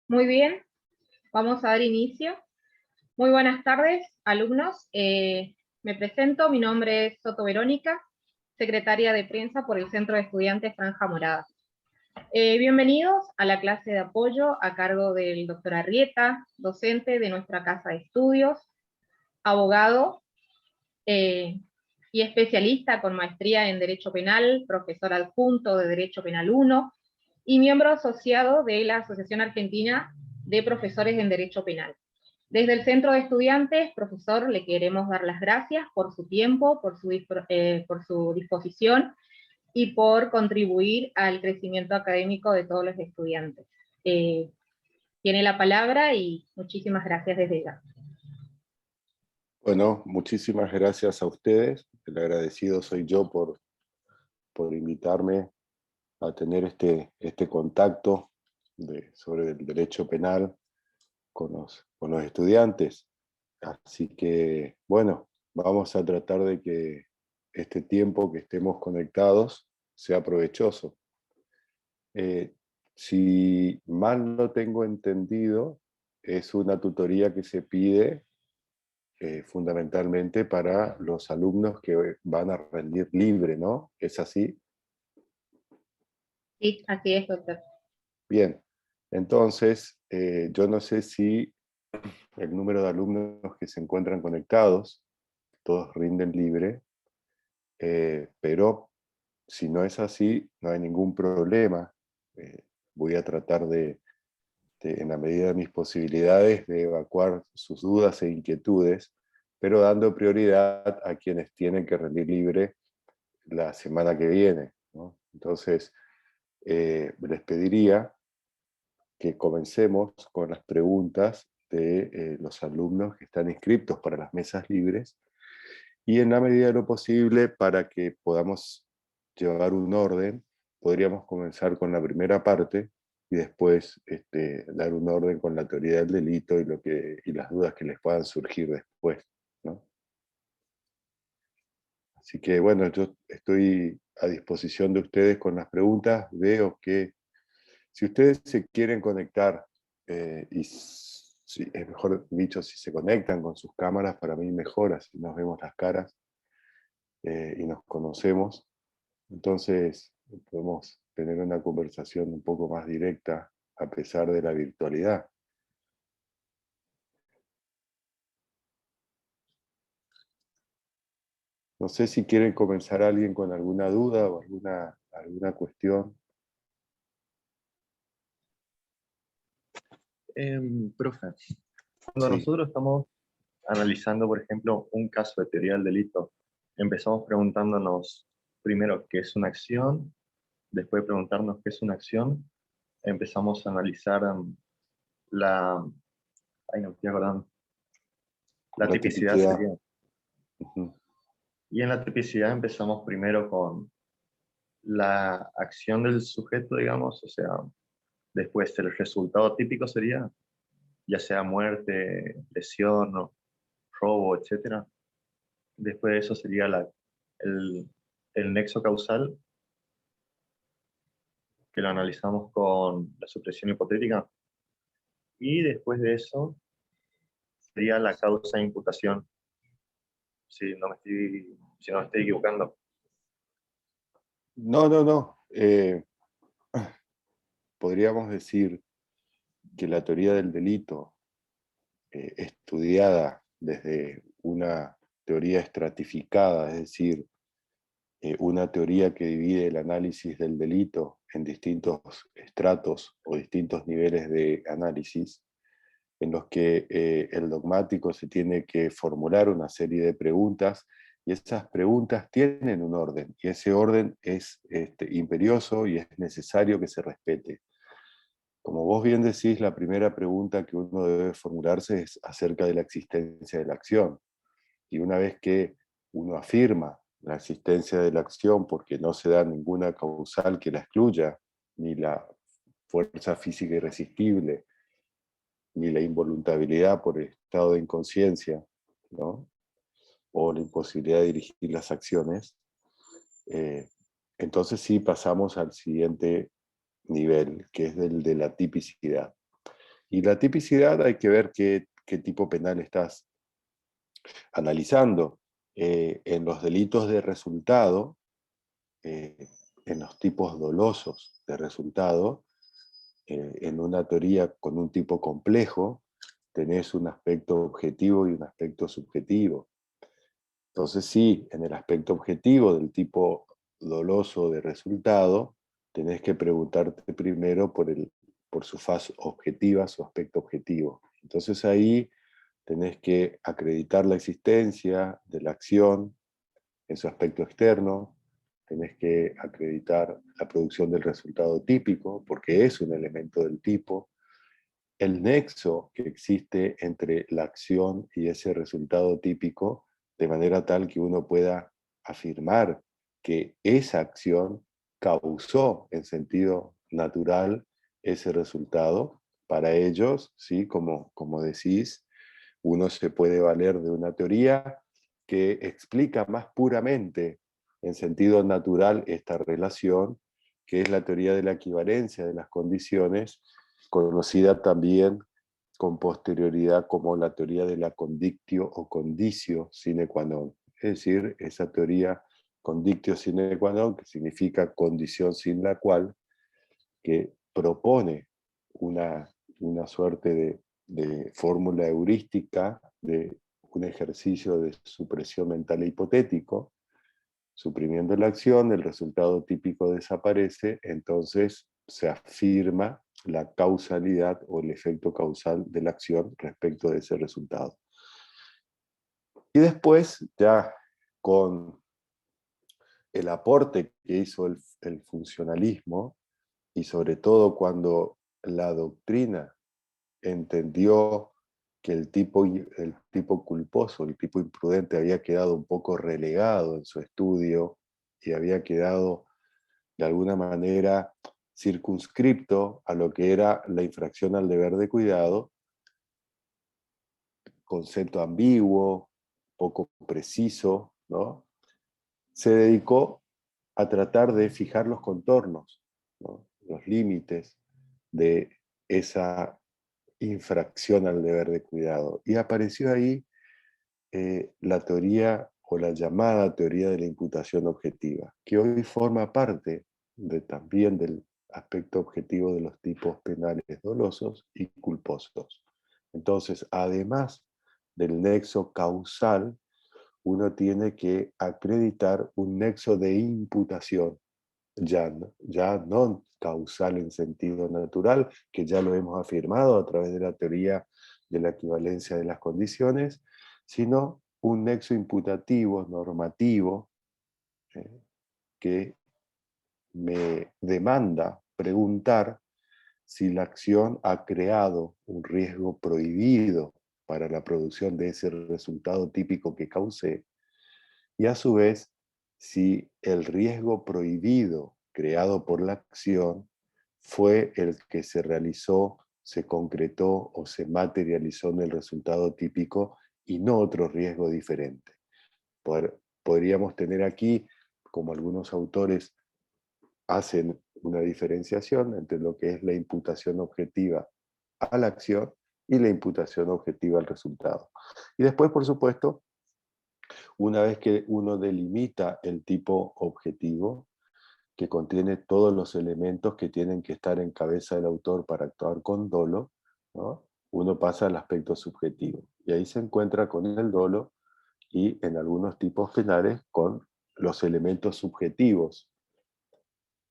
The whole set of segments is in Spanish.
Muy bien, vamos a dar inicio. Muy buenas tardes, alumnos. Me presento, mi nombre es Soto Verónica, secretaria de prensa por el Centro de Estudiantes Franja Morada. Bienvenidos a la clase de apoyo a cargo del doctor Arrieta, docente de nuestra casa de estudios, abogado y especialista con maestría en Derecho Penal, profesor adjunto de Derecho Penal 1 y miembro asociado de la Asociación Argentina de Profesores en Derecho Penal. Desde el Centro de Estudiantes, profesor, le queremos dar las gracias por su tiempo, por su disposición y por contribuir al crecimiento académico de todos los estudiantes. Tiene la palabra y muchísimas gracias desde ya. Bueno, muchísimas gracias a ustedes. El agradecido soy yo por invitarme a tener este contacto sobre el derecho penal con los estudiantes. Así que, bueno, vamos a tratar de que este tiempo que estemos conectados sea provechoso. Si mal no tengo entendido, es una tutoría que se pide fundamentalmente para los alumnos que van a rendir libre, ¿no? ¿Es así? Sí, así es, doctor. Bien, entonces yo no sé si el número de alumnos que se encuentran conectados, todos rinden libre, pero si no es así, no hay ningún problema. Voy a tratar en la medida de mis posibilidades, de evacuar sus dudas e inquietudes, pero dando prioridad a quienes tienen que rendir libre la semana que viene, ¿no? Entonces, les pediría que comencemos con las preguntas de los alumnos que están inscritos para las mesas libres, y en la medida de lo posible, para que podamos llevar un orden, podríamos comenzar con la primera parte y después dar un orden con la teoría del delito y las dudas que les puedan surgir después, ¿no? Así que bueno, yo estoy a disposición de ustedes con las preguntas. Veo que si ustedes se quieren conectar, y si, es mejor dicho, si se conectan con sus cámaras, para mí mejor, así nos vemos las caras y nos conocemos. Entonces podemos tener una conversación un poco más directa a pesar de la virtualidad. No sé si quieren comenzar alguien con alguna duda o alguna cuestión. Profe, cuando Sí. nosotros estamos analizando, por ejemplo, un caso de teoría del delito, empezamos preguntándonos primero qué es una acción, después de preguntarnos qué es una acción, empezamos a analizar la... Ay, no me estoy acordando. La La tipicidad tipicidad. sería. Uh-huh. Y en la tipicidad empezamos primero con la acción del sujeto, digamos, o sea, después el resultado típico sería, ya sea muerte, lesión, robo, etcétera. Después de eso sería el, el nexo causal, que lo analizamos con la supresión hipotética. Y después de eso sería la causa de imputación, si no me estoy equivocando. No. Podríamos decir que la teoría del delito, estudiada desde una teoría estratificada, es decir, una teoría que divide el análisis del delito en distintos estratos o distintos niveles de análisis, en los que el dogmático se tiene que formular una serie de preguntas, y esas preguntas tienen un orden, y ese orden es imperioso y es necesario que se respete. Como vos bien decís, la primera pregunta que uno debe formularse es acerca de la existencia de la acción. Y una vez que uno afirma la existencia de la acción porque no se da ninguna causal que la excluya, ni la fuerza física irresistible, ni la involuntariedad por el estado de inconsciencia, ¿no? O la imposibilidad de dirigir las acciones, entonces sí pasamos al siguiente nivel, que es el de la tipicidad. Y la tipicidad hay que ver qué tipo penal estás analizando. En los delitos de resultado, en los tipos dolosos de resultado, en una teoría con un tipo complejo, tenés un aspecto objetivo y un aspecto subjetivo. Entonces sí, en el aspecto objetivo del tipo doloso de resultado, tenés que preguntarte primero por su faz objetiva, su aspecto objetivo. Entonces ahí tenés que acreditar la existencia de la acción en su aspecto externo, tenés que acreditar la producción del resultado típico, porque es un elemento del tipo, el nexo que existe entre la acción y ese resultado típico, de manera tal que uno pueda afirmar que esa acción causó en sentido natural ese resultado. Para ellos, ¿sí? Como decís, uno se puede valer de una teoría que explica más puramente en sentido natural esta relación, que es la teoría de la equivalencia de las condiciones, conocida también con posterioridad como la teoría de la condictio o condicio sine qua non. Es decir, esa teoría condictio sine qua non, que significa condición sin la cual, que propone una suerte de fórmula heurística, de un ejercicio de supresión mental e hipotético. Suprimiendo la acción, el resultado típico desaparece, entonces se afirma la causalidad o el efecto causal de la acción respecto de ese resultado. Y después, ya con el aporte que hizo el funcionalismo, y sobre todo cuando la doctrina entendió que el tipo culposo, el tipo imprudente había quedado un poco relegado en su estudio y había quedado de alguna manera circunscripto a lo que era la infracción al deber de cuidado, concepto ambiguo, poco preciso, ¿no? Se dedicó a tratar de fijar los contornos, ¿no? Los límites de esa infracción al deber de cuidado. Y apareció ahí la teoría o la llamada teoría de la imputación objetiva, que hoy forma parte también del aspecto objetivo de los tipos penales dolosos y culposos. Entonces, además del nexo causal, uno tiene que acreditar un nexo de imputación, ya no causal en sentido natural, que ya lo hemos afirmado a través de la teoría de la equivalencia de las condiciones, sino un nexo imputativo, normativo, que me demanda preguntar si la acción ha creado un riesgo prohibido para la producción de ese resultado típico que causé, y a su vez si el riesgo prohibido creado por la acción fue el que se realizó, se concretó o se materializó en el resultado típico y no otro riesgo diferente. Podríamos tener aquí, como algunos autores hacen una diferenciación entre lo que es la imputación objetiva a la acción y la imputación objetiva al resultado. Y después, por supuesto, una vez que uno delimita el tipo objetivo, que contiene todos los elementos que tienen que estar en cabeza del autor para actuar con dolo, ¿no? Uno pasa al aspecto subjetivo. Y ahí se encuentra con el dolo y en algunos tipos penales con los elementos subjetivos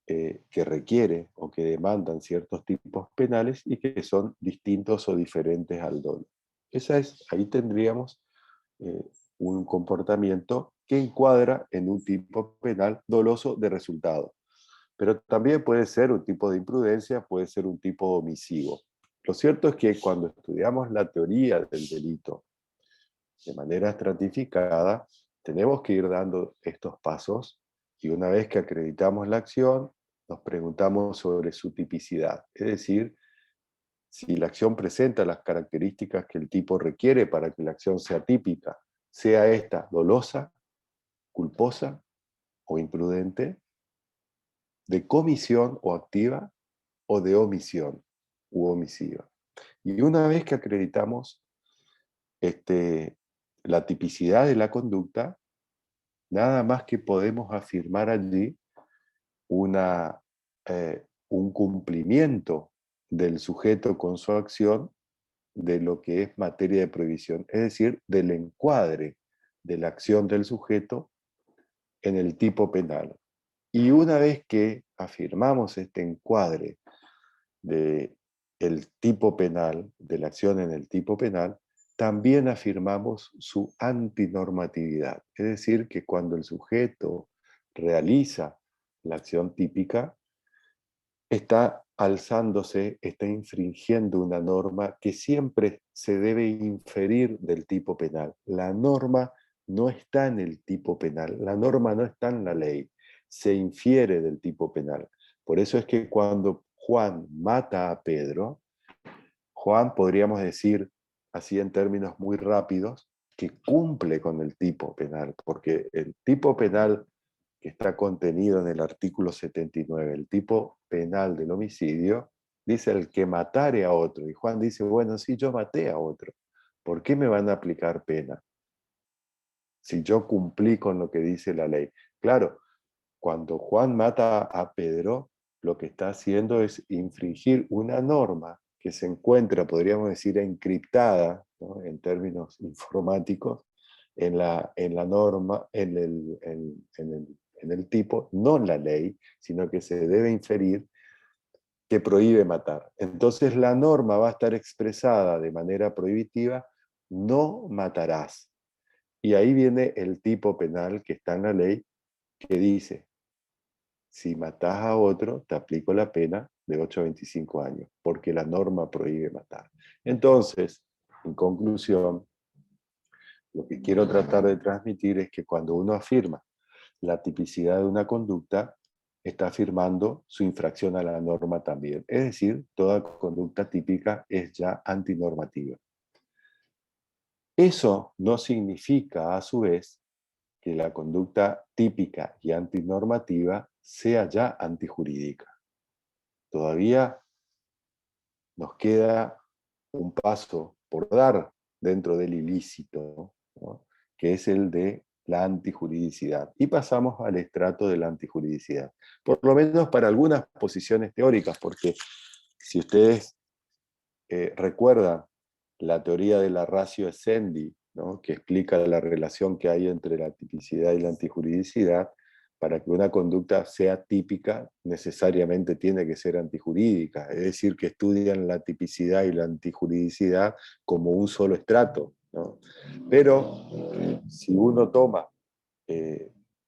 que requiere o que demandan ciertos tipos penales y que son distintos o diferentes al dolo. Ahí tendríamos un comportamiento que encuadra en un tipo penal doloso de resultado. Pero también puede ser un tipo de imprudencia, puede ser un tipo omisivo. Lo cierto es que cuando estudiamos la teoría del delito de manera estratificada, tenemos que ir dando estos pasos y una vez que acreditamos la acción, nos preguntamos sobre su tipicidad, es decir, si la acción presenta las características que el tipo requiere para que la acción sea típica, sea esta dolosa, culposa o imprudente, de comisión o activa, o de omisión u omisiva. Y una vez que acreditamos la tipicidad de la conducta, nada más que podemos afirmar allí un cumplimiento del sujeto con su acción de lo que es materia de prohibición, es decir, del encuadre de la acción del sujeto en el tipo penal. Y una vez que afirmamos este encuadre del tipo penal, de la acción en el tipo penal, también afirmamos su antinormatividad. Es decir, que cuando el sujeto realiza la acción típica, está alzándose, está infringiendo una norma que siempre se debe inferir del tipo penal. La norma no está en el tipo penal, la norma no está en la ley, se infiere del tipo penal. Por eso es que cuando Juan mata a Pedro, Juan podríamos decir, así en términos muy rápidos, que cumple con el tipo penal, porque el tipo penal que está contenido en el artículo 79, el tipo penal del homicidio, dice el que matare a otro. Y Juan dice, bueno, sí, yo maté a otro. ¿Por qué me van a aplicar pena? Si yo cumplí con lo que dice la ley. Claro, cuando Juan mata a Pedro, lo que está haciendo es infringir una norma que se encuentra, podríamos decir, encriptada, ¿no?, en términos informáticos, en la norma, en el tipo, no en la ley, sino que se debe inferir que prohíbe matar. Entonces la norma va a estar expresada de manera prohibitiva, no matarás. Y ahí viene el tipo penal que está en la ley, que dice, si matás a otro, te aplico la pena de 8 a 25 años, porque la norma prohíbe matar. Entonces, en conclusión, lo que quiero tratar de transmitir es que cuando uno afirma la tipicidad de una conducta, está afirmando su infracción a la norma también. Es decir, toda conducta típica es ya antinormativa. Eso no significa, a su vez, que la conducta típica y antinormativa sea ya antijurídica. Todavía nos queda un paso por dar dentro del ilícito, ¿no?, que es el de la antijuridicidad. Y pasamos al estrato de la antijuridicidad. Por lo menos para algunas posiciones teóricas, porque si ustedes recuerdan la teoría de la ratio essendi, ¿no?, que explica la relación que hay entre la tipicidad y la antijuridicidad, para que una conducta sea típica, necesariamente tiene que ser antijurídica, es decir, que estudian la tipicidad y la antijuridicidad como un solo estrato, ¿no? Pero si uno toma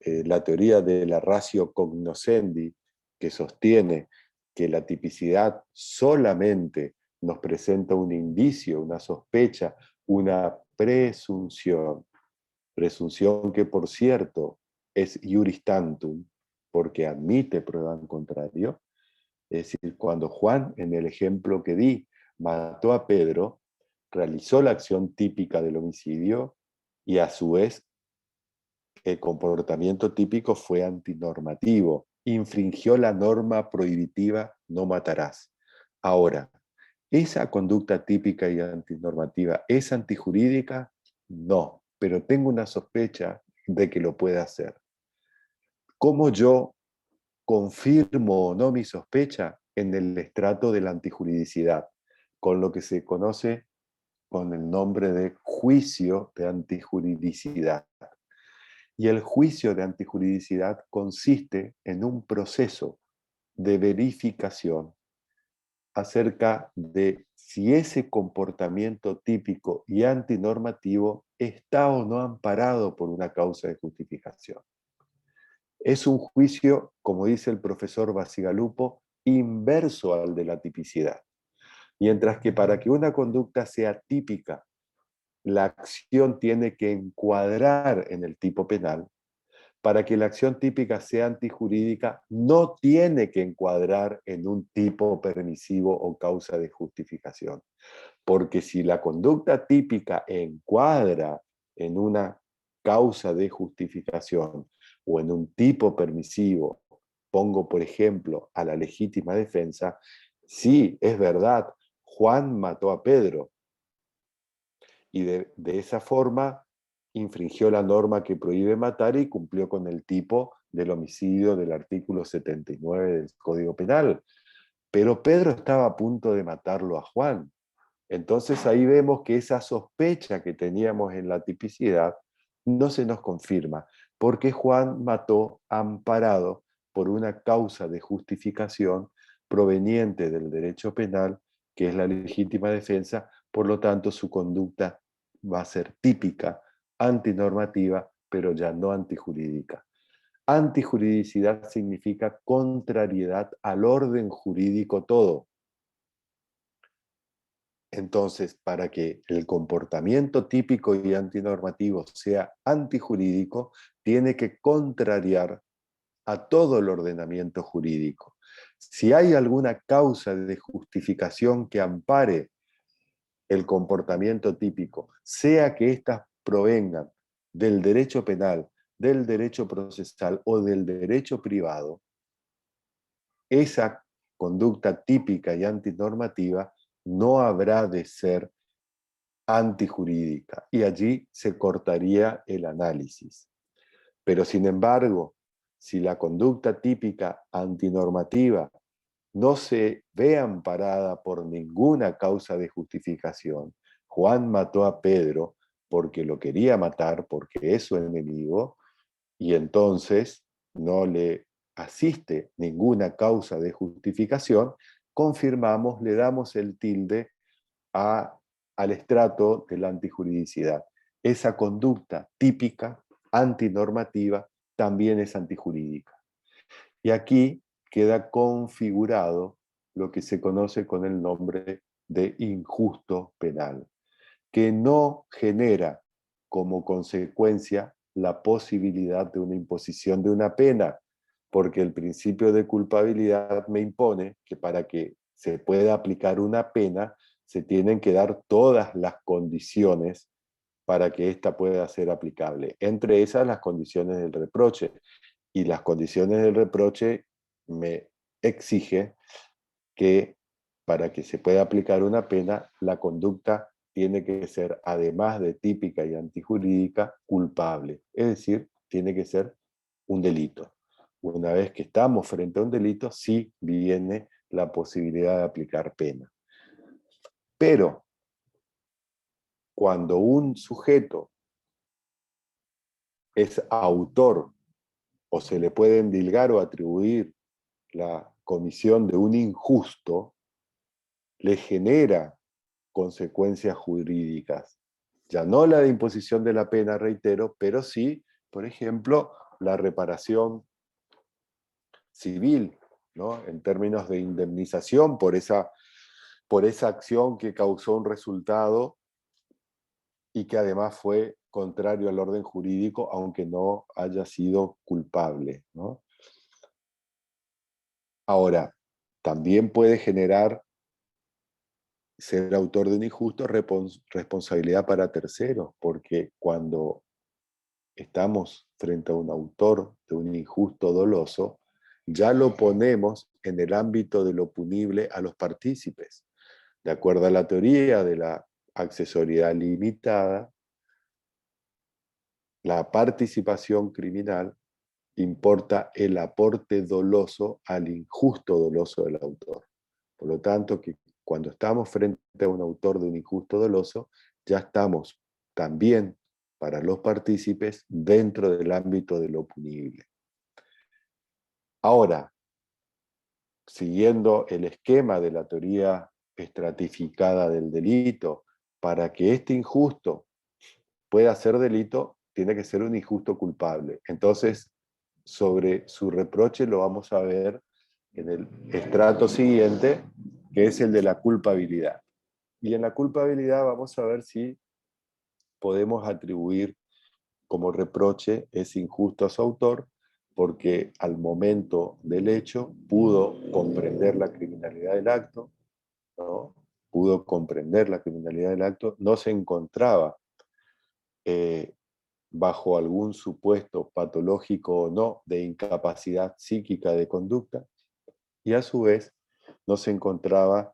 la teoría de la ratio cognoscendi, que sostiene que la tipicidad solamente nos presenta un indicio, una sospecha, una presunción que por cierto es iuris tantum, porque admite prueba en contrario. Es decir, cuando Juan, en el ejemplo que di, mató a Pedro, realizó la acción típica del homicidio y a su vez el comportamiento típico fue antinormativo, infringió la norma prohibitiva no matarás. Ahora, ¿esa conducta típica y antinormativa es antijurídica? No, pero tengo una sospecha de que lo puede hacer. ¿Cómo yo confirmo o no mi sospecha? En el estrato de la antijuridicidad, con lo que se conoce con el nombre de juicio de antijuridicidad. Y el juicio de antijuridicidad consiste en un proceso de verificación acerca de si ese comportamiento típico y antinormativo está o no amparado por una causa de justificación. Es un juicio, como dice el profesor Bacigalupo, inverso al de la tipicidad. Mientras que para que una conducta sea típica, la acción tiene que encuadrar en el tipo penal. Para que la acción típica sea antijurídica, no tiene que encuadrar en un tipo permisivo o causa de justificación. Porque si la conducta típica encuadra en una causa de justificación o en un tipo permisivo, pongo por ejemplo a la legítima defensa, sí, es verdad, Juan mató a Pedro. Y de esa forma infringió la norma que prohíbe matar y cumplió con el tipo del homicidio del artículo 79 del Código Penal. Pero Pedro estaba a punto de matarlo a Juan. Entonces ahí vemos que esa sospecha que teníamos en la tipicidad no se nos confirma, porque Juan mató amparado por una causa de justificación proveniente del derecho penal, que es la legítima defensa. Por lo tanto, su conducta va a ser típica, antinormativa, pero ya no antijurídica. Antijuridicidad significa contrariedad al orden jurídico todo. Entonces, para que el comportamiento típico y antinormativo sea antijurídico, tiene que contrariar a todo el ordenamiento jurídico. Si hay alguna causa de justificación que ampare el comportamiento típico, sea que éstas provengan del derecho penal, del derecho procesal o del derecho privado, esa conducta típica y antinormativa no habrá de ser antijurídica, y allí se cortaría el análisis. Pero sin embargo, si la conducta típica antinormativa no se ve amparada por ninguna causa de justificación, Juan mató a Pedro porque lo quería matar, porque es su enemigo, y entonces no le asiste ninguna causa de justificación, confirmamos, le damos el tilde al estrato de la antijuridicidad. Esa conducta típica, antinormativa, también es antijurídica. Y aquí queda configurado lo que se conoce con el nombre de injusto penal, que no genera como consecuencia la posibilidad de una imposición de una pena, porque el principio de culpabilidad me impone que para que se pueda aplicar una pena, se tienen que dar todas las condiciones para que ésta pueda ser aplicable. Entre esas, las condiciones del reproche. Y las condiciones del reproche me exige que para que se pueda aplicar una pena, la conducta tiene que ser, además de típica y antijurídica, culpable. Es decir, tiene que ser un delito. Una vez que estamos frente a un delito, sí viene la posibilidad de aplicar pena. Pero cuando un sujeto es autor o se le puede endilgar o atribuir la comisión de un injusto, le genera consecuencias jurídicas. Ya no la de imposición de la pena, reitero, pero sí, por ejemplo, la reparación civil, ¿no? En términos de indemnización por esa acción que causó un resultado y que además fue contrario al orden jurídico, aunque no haya sido culpable, ¿no? Ahora, también puede generar ser autor de un injusto responsabilidad para terceros, porque cuando estamos frente a un autor de un injusto doloso, ya lo ponemos en el ámbito de lo punible a los partícipes. De acuerdo a la teoría de la accesoriedad limitada, la participación criminal importa el aporte doloso al injusto doloso del autor. Por lo tanto, que cuando estamos frente a un autor de un injusto doloso, ya estamos también para los partícipes dentro del ámbito de lo punible. Ahora, siguiendo el esquema de la teoría estratificada del delito, para que este injusto pueda ser delito, tiene que ser un injusto culpable. Entonces, sobre su reproche lo vamos a ver en el estrato siguiente, que es el de la culpabilidad. Y en la culpabilidad vamos a ver si podemos atribuir como reproche ese injusto a su autor, porque al momento del hecho pudo comprender la criminalidad del acto, ¿no? Pudo comprender la criminalidad del acto, no se encontraba bajo algún supuesto patológico o no de incapacidad psíquica de conducta, y a su vez no se encontraba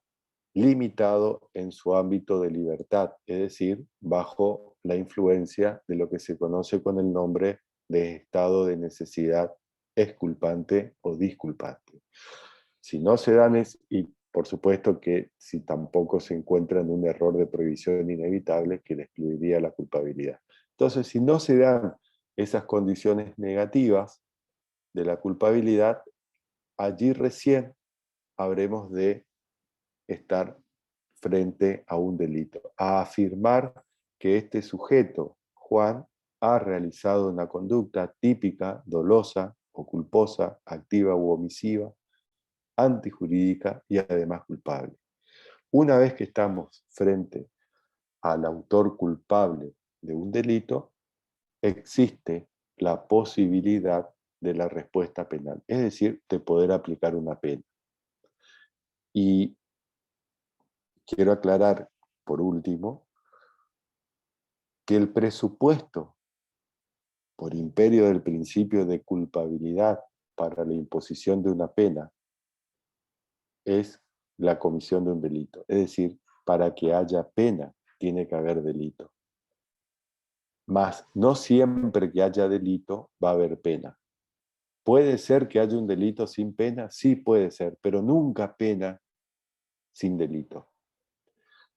limitado en su ámbito de libertad, es decir, bajo la influencia de lo que se conoce con el nombre de estado de necesidad exculpante o disculpante. Si no se dan, y por supuesto que si tampoco se encuentra en un error de prohibición inevitable que le excluiría la culpabilidad. Entonces, si no se dan esas condiciones negativas de la culpabilidad, allí recién habremos de estar frente a un delito, a afirmar que este sujeto, Juan, ha realizado una conducta típica, dolosa o culposa, activa u omisiva, antijurídica y además culpable. Una vez que estamos frente al autor culpable de un delito, existe la posibilidad de la respuesta penal, es decir, de poder aplicar una pena. Y quiero aclarar, por último, que el presupuesto por imperio del principio de culpabilidad para la imposición de una pena es la comisión de un delito. Es decir, para que haya pena tiene que haber delito. Mas no siempre que haya delito va a haber pena. ¿Puede ser que haya un delito sin pena? Sí puede ser, pero nunca pena sin delito.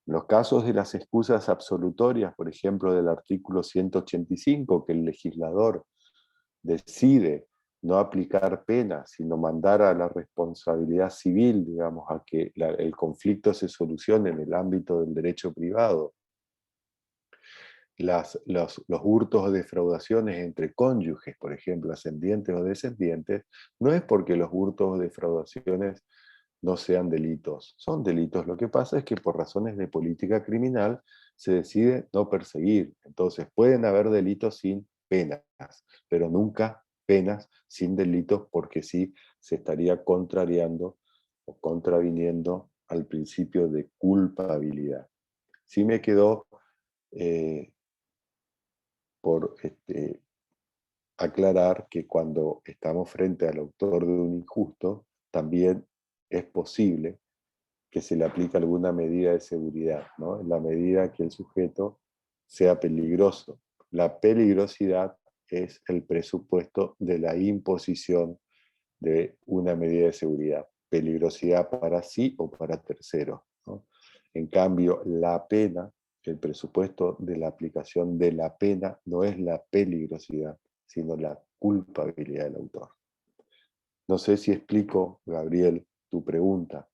Los casos de las excusas absolutorias, por ejemplo, del artículo 185, que el legislador decide no aplicar pena, sino mandar a la responsabilidad civil, digamos, a que el conflicto se solucione en el ámbito del derecho privado. Los hurtos o defraudaciones entre cónyuges, por ejemplo, ascendientes o descendientes, no es porque los hurtos o defraudaciones no sean delitos, son delitos. Lo que pasa es que por razones de política criminal se decide no perseguir. Entonces pueden haber delitos sin penas, pero nunca penas sin delitos, porque sí se estaría contrariando o contraviniendo al principio de culpabilidad. Sí me quedó por aclarar que cuando estamos frente al autor de un injusto, también es posible que se le aplique alguna medida de seguridad, ¿no? En la medida que el sujeto sea peligroso. La peligrosidad es el presupuesto de la imposición de una medida de seguridad. Peligrosidad para sí o para terceros, ¿no? En cambio, la pena, el presupuesto de la aplicación de la pena no es la peligrosidad, sino la culpabilidad del autor. No sé si explico, Gabriel, tu pregunta.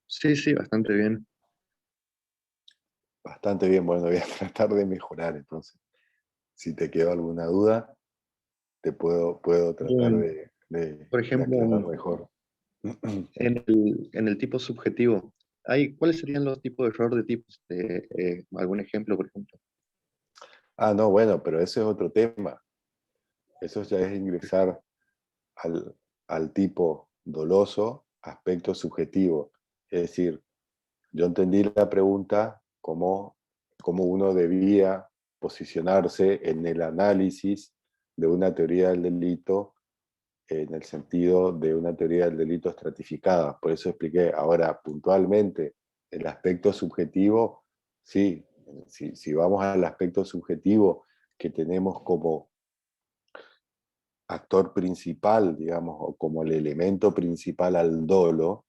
Sí, sí, bastante bien. Bastante bien, bueno, voy a tratar de mejorar entonces. Si te quedó alguna duda, te puedo tratar Por de ejemplo, aclarar mejor. en el tipo subjetivo, ¿cuáles serían los tipos de error de tipos? ¿Algún ejemplo, por ejemplo? Ah, no, bueno, pero ese es otro tema. Eso ya es ingresar al tipo doloso, aspecto subjetivo. Es decir, yo entendí la pregunta como uno debía posicionarse en el análisis de una teoría del delito, en el sentido de una teoría del delito estratificada. Por eso expliqué ahora puntualmente el aspecto subjetivo. Sí, si vamos al aspecto subjetivo que tenemos como actor principal, digamos, o como el elemento principal al dolo,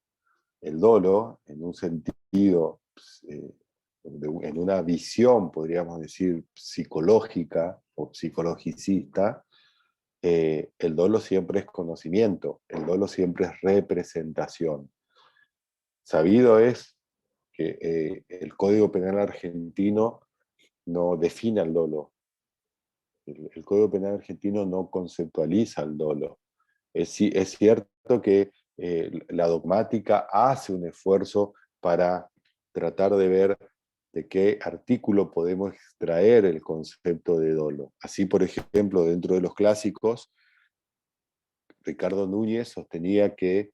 el dolo, en un sentido, en una visión, podríamos decir, psicológica o psicologicista, el dolo siempre es conocimiento, el dolo siempre es representación. Sabido es que el Código Penal argentino no define el dolo. El Código Penal argentino no conceptualiza el dolo. Es cierto que la dogmática hace un esfuerzo para tratar de ver de qué artículo podemos extraer el concepto de dolo. Así, por ejemplo, dentro de los clásicos, Ricardo Núñez sostenía que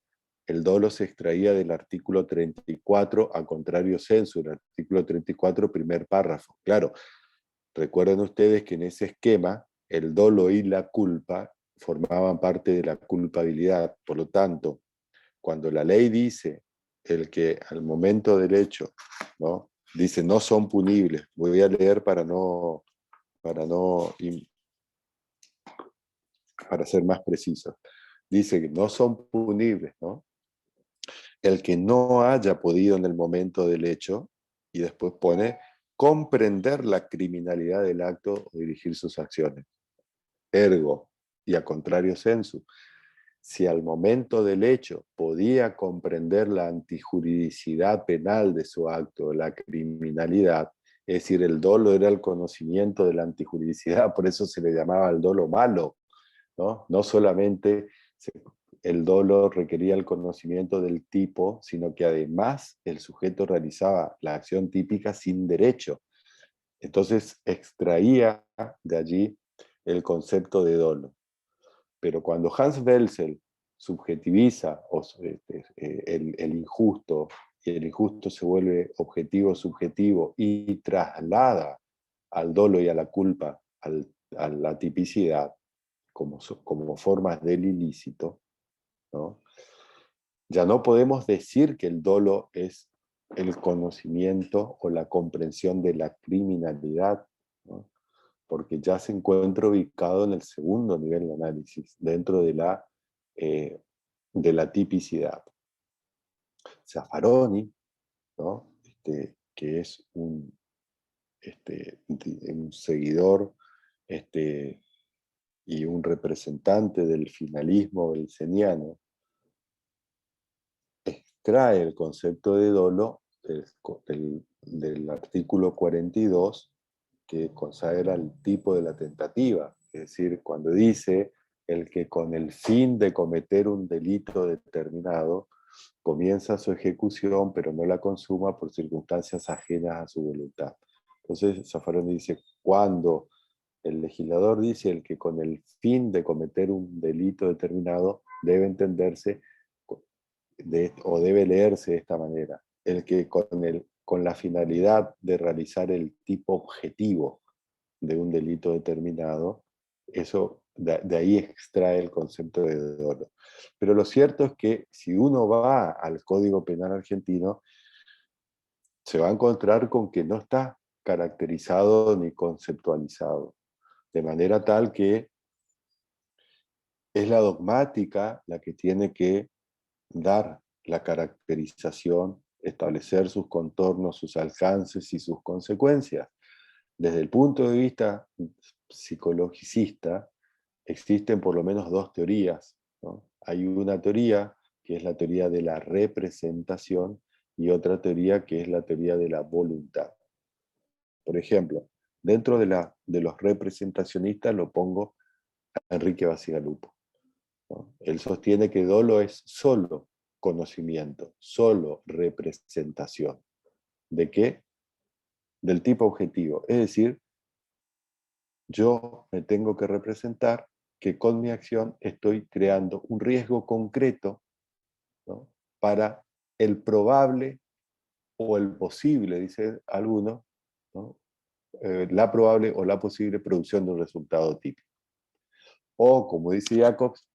el dolo se extraía del artículo 34 a contrario sensu, el artículo 34, primer párrafo. Claro, recuerden ustedes que en ese esquema el dolo y la culpa formaban parte de la culpabilidad. Por lo tanto, cuando la ley dice el que al momento del hecho, ¿no? Dice no son punibles, voy a leer para ser más preciso. Dice que no son punibles, ¿no? El que no haya podido en el momento del hecho, y después pone comprender la criminalidad del acto o dirigir sus acciones. Ergo, y a contrario sensu, si al momento del hecho podía comprender la antijuridicidad penal de su acto, la criminalidad, es decir, el dolo era el conocimiento de la antijuridicidad, por eso se le llamaba el dolo malo, ¿no? No solamente el dolo requería el conocimiento del tipo, sino que además el sujeto realizaba la acción típica sin derecho. Entonces extraía de allí el concepto de dolo. Pero cuando Hans Welzel subjetiviza el injusto, y el injusto se vuelve objetivo subjetivo y traslada al dolo y a la culpa, a la tipicidad, como formas del ilícito, ¿no? Ya no podemos decir que el dolo es el conocimiento o la comprensión de la criminalidad, ¿no? Porque ya se encuentra ubicado en el segundo nivel de análisis, dentro de la tipicidad. Zaffaroni, ¿no? Que es un seguidor y un representante del finalismo belseniano, extrae el concepto de dolo del artículo 42 que consagra el tipo de la tentativa, es decir, cuando dice el que con el fin de cometer un delito determinado comienza su ejecución pero no la consuma por circunstancias ajenas a su voluntad. Entonces Zaffaroni dice, cuando el legislador dice el que con el fin de cometer un delito determinado debe entenderse o debe leerse de esta manera, el que con la finalidad de realizar el tipo objetivo de un delito determinado, eso de ahí extrae el concepto de dolo. Pero lo cierto es que si uno va al Código Penal argentino, se va a encontrar con que no está caracterizado ni conceptualizado, de manera tal que es la dogmática la que tiene que dar la caracterización, establecer sus contornos, sus alcances y sus consecuencias. Desde el punto de vista psicologicista, existen por lo menos dos teorías, ¿no? Hay una teoría que es la teoría de la representación y otra teoría que es la teoría de la voluntad. Por ejemplo, dentro de los representacionistas lo pongo a Enrique Bacigalupo, ¿no? Él sostiene que dolo es solo conocimiento, solo representación. ¿De qué? Del tipo objetivo. Es decir, yo me tengo que representar que con mi acción estoy creando un riesgo concreto, ¿no? Para el probable o el posible, dice alguno, ¿no? La probable o la posible producción de un resultado típico. O, como dice Jacobs,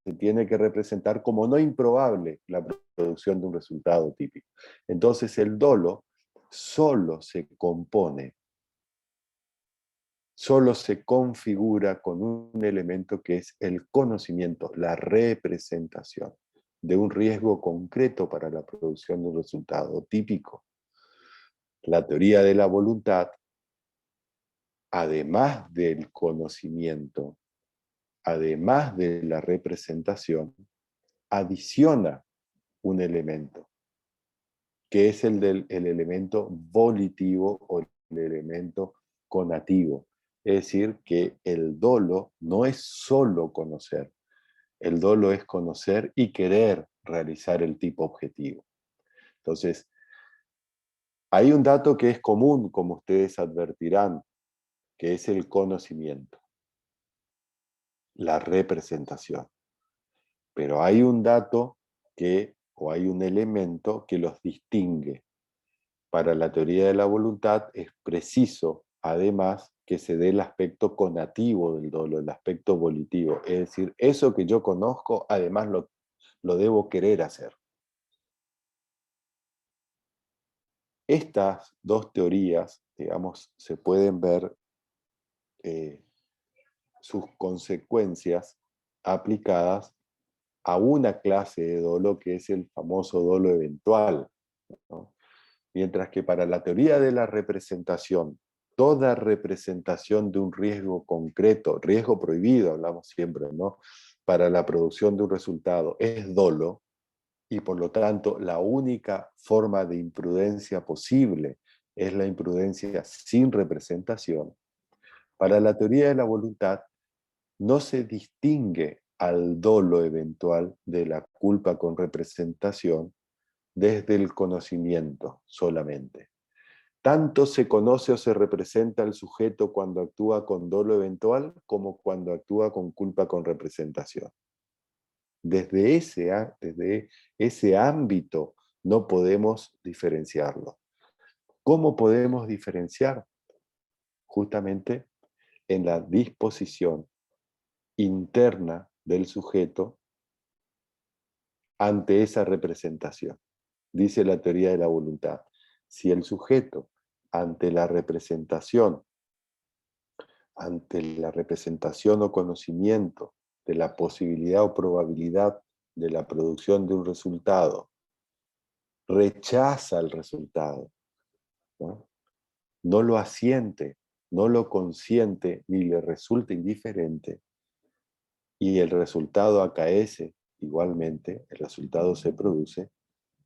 se tiene que representar como no improbable la producción de un resultado típico. Entonces el dolo solo se compone, solo se configura con un elemento que es el conocimiento, la representación de un riesgo concreto para la producción de un resultado típico. La teoría de la voluntad, además del conocimiento, además de la representación, adiciona un elemento, que es el elemento volitivo o el elemento conativo. Es decir, que el dolo no es solo conocer, el dolo es conocer y querer realizar el tipo objetivo. Entonces, hay un dato que es común, como ustedes advertirán, que es el conocimiento, la representación. Pero hay un dato o hay un elemento que los distingue. Para la teoría de la voluntad es preciso, además, que se dé el aspecto conativo del dolo, el aspecto volitivo. Es decir, eso que yo conozco, además lo debo querer hacer. Estas dos teorías, digamos, se pueden ver sus consecuencias aplicadas a una clase de dolo que es el famoso dolo eventual, ¿no? Mientras que para la teoría de la representación, toda representación de un riesgo concreto, riesgo prohibido, hablamos siempre, ¿no?, para la producción de un resultado es dolo, y por lo tanto la única forma de imprudencia posible es la imprudencia sin representación. Para la teoría de la voluntad no se distingue al dolo eventual de la culpa con representación desde el conocimiento solamente. Tanto se conoce o se representa al sujeto cuando actúa con dolo eventual como cuando actúa con culpa con representación. Desde ese ámbito no podemos diferenciarlo. ¿Cómo podemos diferenciar? Justamente en la disposición interna del sujeto ante esa representación. Dice la teoría de la voluntad, si el sujeto ante la representación o conocimiento de la posibilidad o probabilidad de la producción de un resultado, rechaza el resultado, ¿no? No lo asiente, no lo consiente ni le resulta indiferente, y el resultado acaece igualmente, el resultado se produce,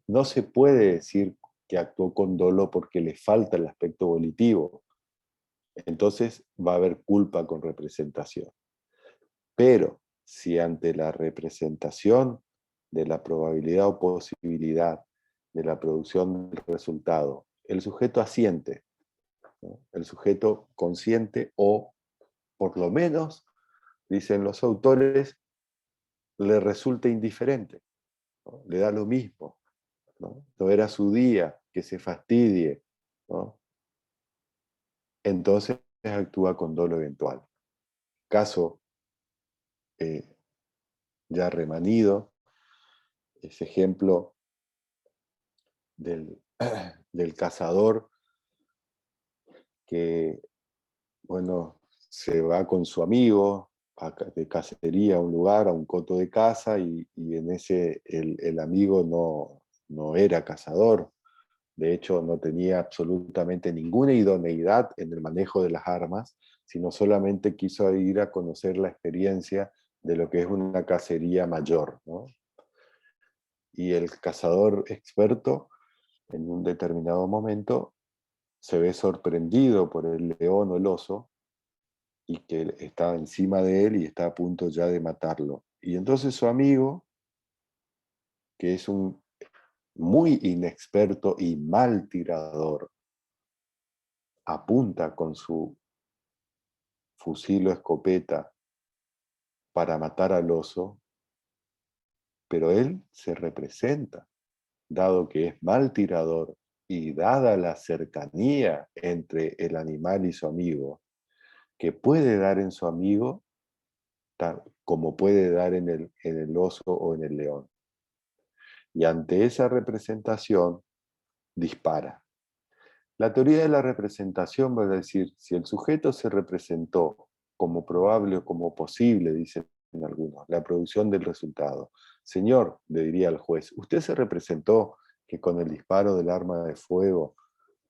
no se puede decir que actuó con dolo porque le falta el aspecto volitivo. Entonces va a haber culpa con representación. Pero si ante la representación de la probabilidad o posibilidad de la producción del resultado, el sujeto asiente, ¿no?, el sujeto consciente, o por lo menos, dicen los autores, le resulta indiferente, ¿no?, le da lo mismo, ¿no? No era su día, que se fastidie, ¿no? Entonces actúa con dolo eventual. Caso ya remanido, ese ejemplo del cazador que, bueno, se va con su amigo de cacería a un lugar, a un coto de caza, y en ese el amigo no era cazador. De hecho, no tenía absolutamente ninguna idoneidad en el manejo de las armas, sino solamente quiso ir a conocer la experiencia de lo que es una cacería mayor, ¿no? Y el cazador experto, en un determinado momento, se ve sorprendido por el león o el oso, y que está encima de él y está a punto ya de matarlo. Y entonces su amigo, que es un muy inexperto y mal tirador, apunta con su fusil o escopeta para matar al oso, pero él se representa, dado que es mal tirador y dada la cercanía entre el animal y su amigo, que puede dar en su amigo como puede dar en el oso o en el león. Y ante esa representación, dispara. La teoría de la representación va a decir, si el sujeto se representó como probable o como posible, dicen algunos, la producción del resultado. Señor, le diría al juez, ¿usted se representó que con el disparo del arma de fuego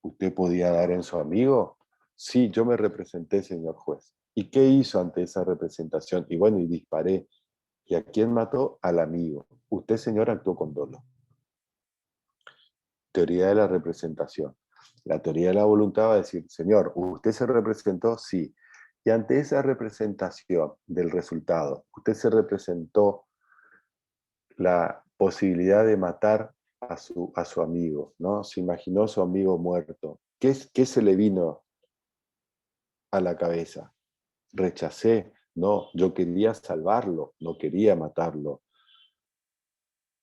usted podía dar en su amigo? Sí, yo me representé, señor juez. ¿Y qué hizo ante esa representación? Y bueno, y disparé. ¿Y a quién mató? Al amigo. Usted, señor, actuó con dolo. Teoría de la representación. La teoría de la voluntad va a decir, señor, ¿usted se representó? Sí. Y ante esa representación del resultado, ¿usted se representó la posibilidad de matar a su amigo, ¿no? Se imaginó a su amigo muerto. ¿Qué se le vino a la cabeza? Rechacé. No, yo quería salvarlo, no quería matarlo.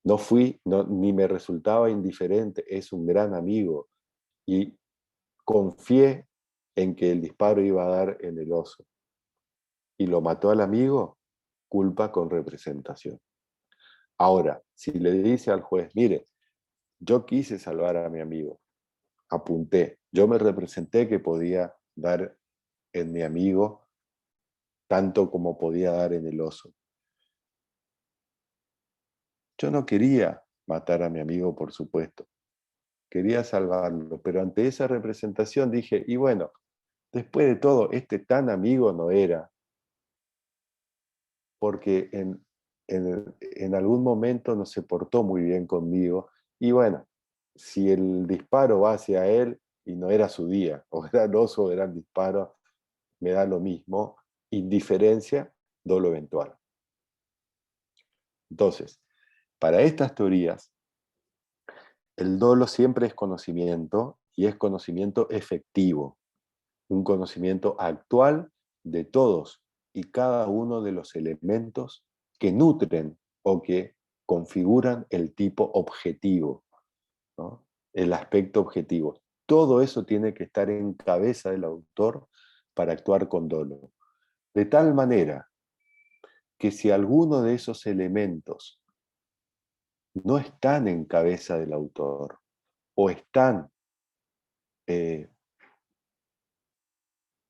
No fui, ni me resultaba indiferente, es un gran amigo. Y confié en que el disparo iba a dar en el oso. Y lo mató al amigo, culpa con representación. Ahora, si le dice al juez, mire, yo quise salvar a mi amigo, apunté, yo me representé que podía dar en mi amigo tanto como podía dar en el oso. Yo no quería matar a mi amigo, por supuesto, quería salvarlo, pero ante esa representación dije, y bueno, después de todo, este tan amigo no era, porque en algún momento no se portó muy bien conmigo, y bueno, si el disparo va hacia él y no era su día, o era el oso o era el disparo, me da lo mismo, indiferencia, dolo eventual. Entonces, para estas teorías, el dolo siempre es conocimiento y es conocimiento efectivo, un conocimiento actual de todos y cada uno de los elementos que nutren o que configuran el tipo objetivo, ¿no? El aspecto objetivo. Todo eso tiene que estar en cabeza del autor para actuar con dolo. De tal manera que si alguno de esos elementos no están en cabeza del autor o están eh,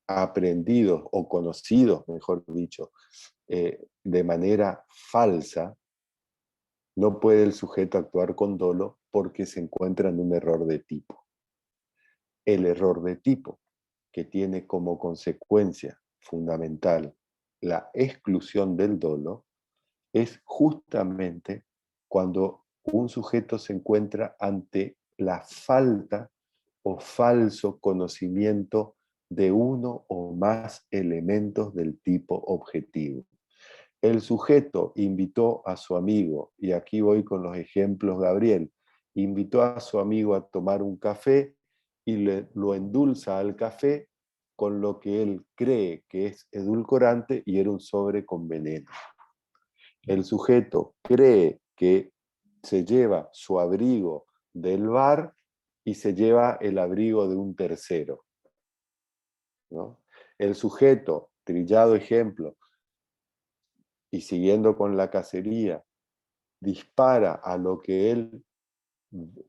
aprendidos o conocidos, mejor dicho, de manera falsa, no puede el sujeto actuar con dolo porque se encuentra en un error de tipo. El error de tipo, que tiene como consecuencia fundamental la exclusión del dolo, es justamente cuando un sujeto se encuentra ante la falta o falso conocimiento de uno o más elementos del tipo objetivo. El sujeto invitó a su amigo, y aquí voy con los ejemplos, Gabriel, invitó a su amigo a tomar un café y lo endulza al café con lo que él cree que es edulcorante y era un sobre con veneno. El sujeto cree que se lleva su abrigo del bar y se lleva el abrigo de un tercero, ¿no? El sujeto, trillado ejemplo, y siguiendo con la cacería, dispara a lo que él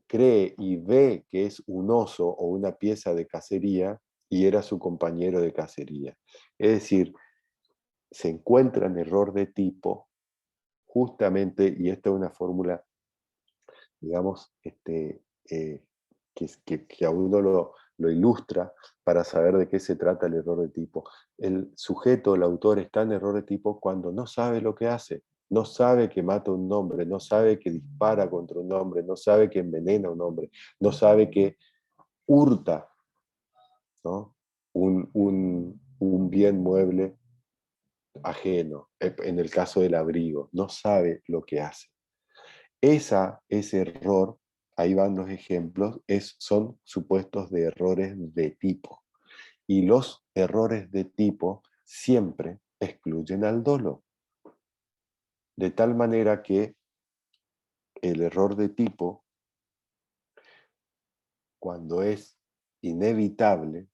cree y ve que es un oso o una pieza de cacería y era su compañero de cacería. Es decir, se encuentra en error de tipo justamente, y esta es una fórmula, digamos, que a uno lo ilustra para saber de qué se trata el error de tipo. El sujeto, el autor, está en error de tipo cuando no sabe lo que hace, no sabe que mata a un hombre, no sabe que dispara contra un hombre, no sabe que envenena a un hombre, no sabe que hurta, ¿no? un bien mueble ajeno, en el caso del abrigo, no sabe lo que hace. Ese error, ahí van los ejemplos, son supuestos de errores de tipo. Y los errores de tipo siempre excluyen al dolo. De tal manera que el error de tipo, cuando es inevitable,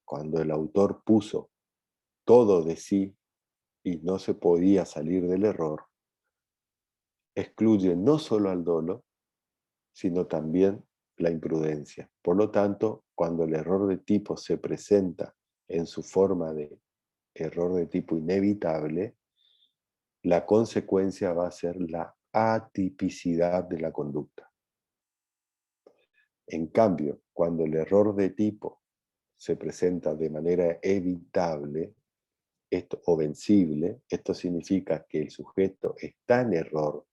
cuando el autor puso todo de sí y no se podía salir del error, excluye no solo al dolo, sino también la imprudencia. Por lo tanto, cuando el error de tipo se presenta en su forma de error de tipo inevitable, la consecuencia va a ser la atipicidad de la conducta. En cambio, cuando el error de tipo se presenta de manera evitable o vencible, esto significa que el sujeto está en error,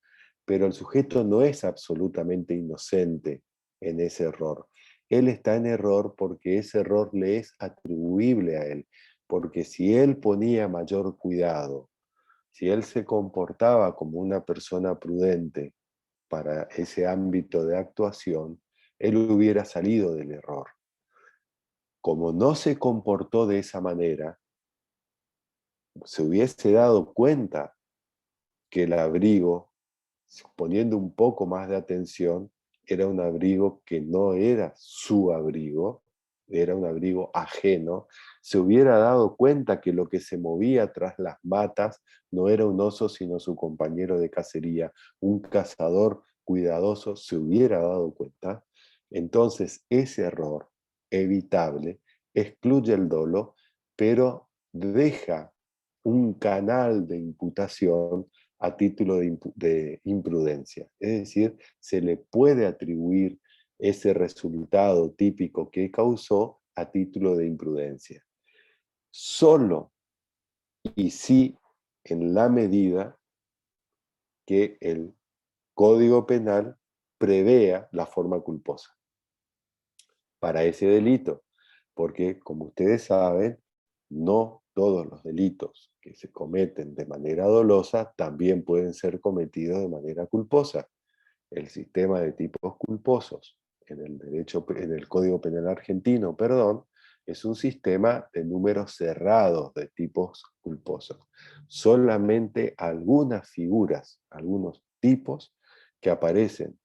pero el sujeto no es absolutamente inocente en ese error. Él está en error porque ese error le es atribuible a él, porque si él ponía mayor cuidado, si él se comportaba como una persona prudente para ese ámbito de actuación, él hubiera salido del error. Como no se comportó de esa manera, se hubiese dado cuenta que el abrigo, poniendo un poco más de atención, era un abrigo que no era su abrigo, era un abrigo ajeno, se hubiera dado cuenta que lo que se movía tras las matas no era un oso, sino su compañero de cacería, un cazador cuidadoso, se hubiera dado cuenta. Entonces, ese error evitable excluye el dolo, pero deja un canal de imputación a título de imprudencia. Es decir, se le puede atribuir ese resultado típico que causó a título de imprudencia. Solo y sí en la medida que el Código Penal prevea la forma culposa para ese delito, porque como ustedes saben, no todos los delitos que se cometen de manera dolosa también pueden ser cometidos de manera culposa. El sistema de tipos culposos en el Código Penal argentino, perdón, es un sistema de números cerrados de tipos culposos. Solamente algunas figuras, algunos tipos que aparecen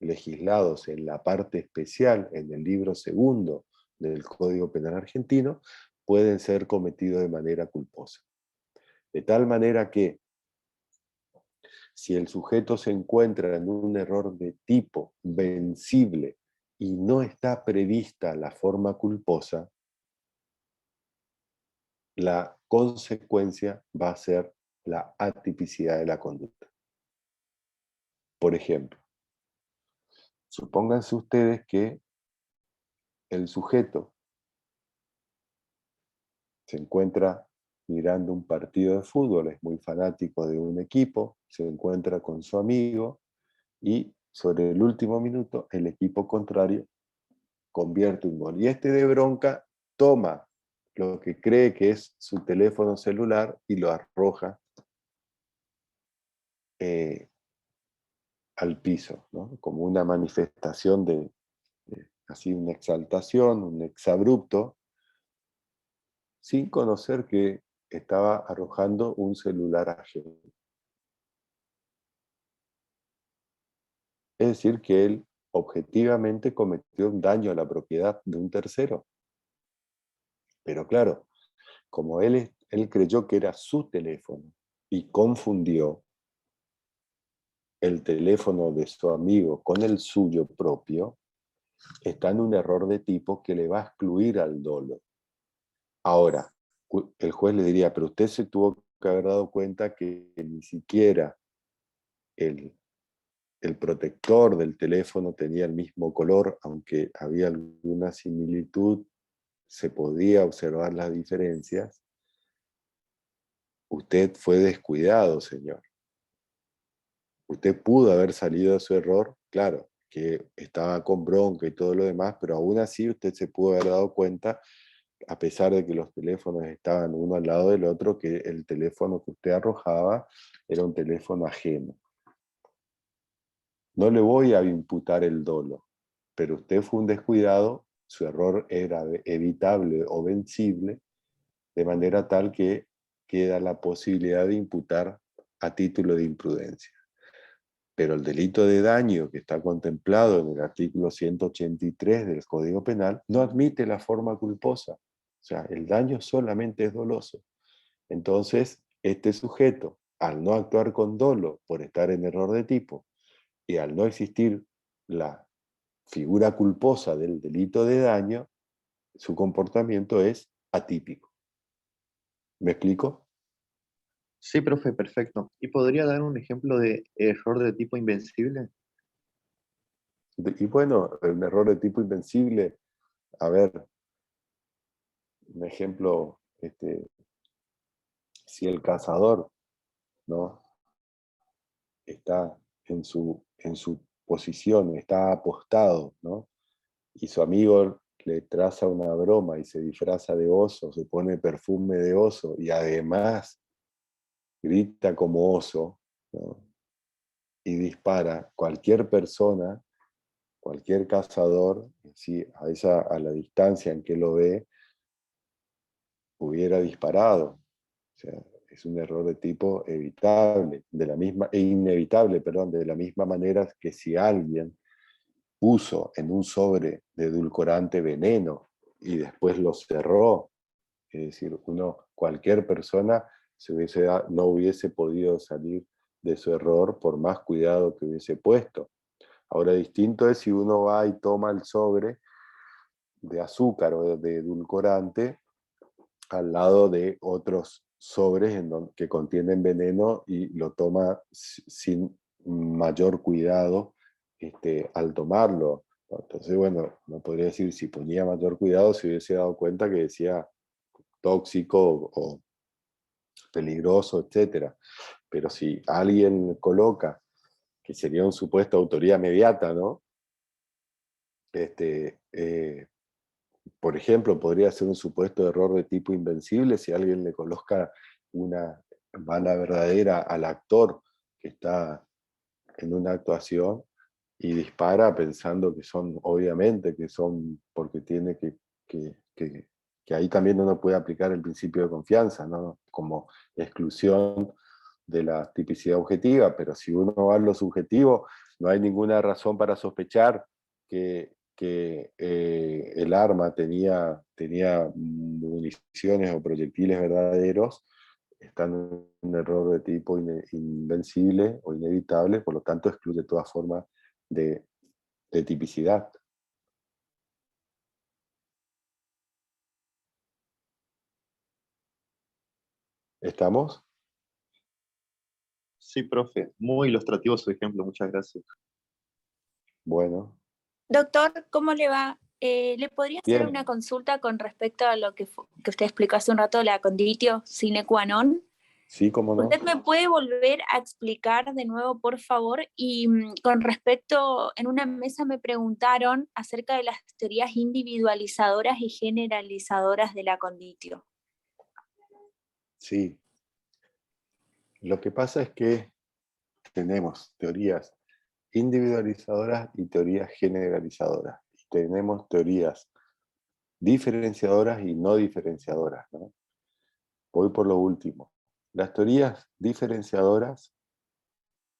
legislados en la parte especial, en el libro segundo del Código Penal argentino, pueden ser cometidos de manera culposa. De tal manera que si el sujeto se encuentra en un error de tipo vencible y no está prevista la forma culposa, la consecuencia va a ser la atipicidad de la conducta. Por ejemplo, supónganse ustedes que el sujeto se encuentra mirando un partido de fútbol, es muy fanático de un equipo, se encuentra con su amigo y sobre el último minuto el equipo contrario convierte un gol. Y este de bronca toma lo que cree que es su teléfono celular y lo arroja al piso, ¿no? Como una manifestación de así una exaltación, un exabrupto, sin conocer que estaba arrojando un celular ajeno. Es decir, que él objetivamente cometió un daño a la propiedad de un tercero. Pero claro, como él creyó que era su teléfono y confundió el teléfono de su amigo con el suyo propio, está en un error de tipo que le va a excluir al dolo. Ahora, el juez le diría, pero usted se tuvo que haber dado cuenta que ni siquiera el protector del teléfono tenía el mismo color, aunque había alguna similitud, se podía observar las diferencias. Usted fue descuidado, señor. Usted pudo haber salido de su error, claro, que estaba con bronca y todo lo demás, pero aún así usted se pudo haber dado cuenta, a pesar de que los teléfonos estaban uno al lado del otro, que el teléfono que usted arrojaba era un teléfono ajeno. No le voy a imputar el dolo, pero usted fue un descuidado, su error era evitable o vencible, de manera tal que queda la posibilidad de imputar a título de imprudencia. Pero el delito de daño que está contemplado en el artículo 183 del Código Penal no admite la forma culposa. O sea, el daño solamente es doloso. Entonces, este sujeto, al no actuar con dolo por estar en error de tipo y al no existir la figura culposa del delito de daño, su comportamiento es atípico. ¿Me explico? Sí, profe, perfecto. ¿Y podría dar un ejemplo de error de tipo invencible? Y bueno, un error de tipo invencible, a ver, un ejemplo, si el cazador, ¿no?, está en su posición, está apostado, ¿no?, y su amigo le traza una broma y se disfraza de oso, se pone perfume de oso y además grita como oso, ¿no?, y dispara, cualquier persona, cualquier cazador, ¿sí?, a la distancia en que lo ve, hubiera disparado. O sea, es un error de tipo evitable, inevitable, perdón, de la misma manera que si alguien puso en un sobre de edulcorante veneno y después lo cerró. Es decir, cualquier persona no hubiese podido salir de su error por más cuidado que hubiese puesto. Ahora, distinto es si uno va y toma el sobre de azúcar o de edulcorante al lado de otros sobres que contienen veneno y lo toma sin mayor cuidado al tomarlo. Entonces, bueno, no podría decir si ponía mayor cuidado, si hubiese dado cuenta que decía tóxico o peligroso, etc. Pero si alguien coloca, que sería un supuesto autoría mediata, ¿no? Por ejemplo, podría ser un supuesto error de tipo invencible si alguien le coloca una bala verdadera al actor que está en una actuación y dispara pensando que son, obviamente, que son, porque tiene que ahí también uno puede aplicar el principio de confianza, ¿no? Como exclusión de la tipicidad objetiva, pero si uno va a lo subjetivo, no hay ninguna razón para sospechar que el arma tenía municiones o proyectiles verdaderos. Está en un error de tipo invencible o inevitable, por lo tanto excluye toda forma de tipicidad. ¿Estamos? Sí, profe, muy ilustrativo su ejemplo, muchas gracias. Bueno. Doctor, ¿cómo le va? ¿Le podría hacer Bien. una consulta con respecto a lo que usted explicó hace un rato, la conditio sine qua non? Sí, cómo no. ¿Usted me puede volver a explicar de nuevo, por favor? Y con respecto, en una mesa me preguntaron acerca de las teorías individualizadoras y generalizadoras de la conditio. Sí. Lo que pasa es que tenemos teorías individualizadoras y teorías generalizadoras. Y tenemos teorías diferenciadoras y no diferenciadoras, ¿no? Voy por lo último. Las teorías diferenciadoras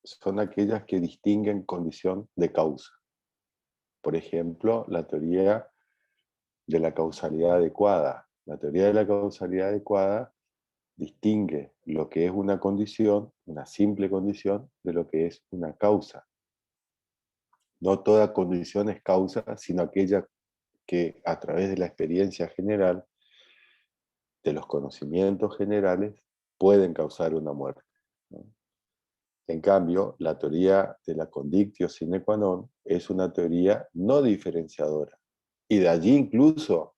son aquellas que distinguen condición de causa. Por ejemplo, la teoría de la causalidad adecuada. La teoría de la causalidad adecuada distingue lo que es una condición, una simple condición, de lo que es una causa. No toda condición es causa, sino aquella que a través de la experiencia general, de los conocimientos generales, pueden causar una muerte, ¿no? En cambio, la teoría de la condictio sine qua non es una teoría no diferenciadora. Y de allí incluso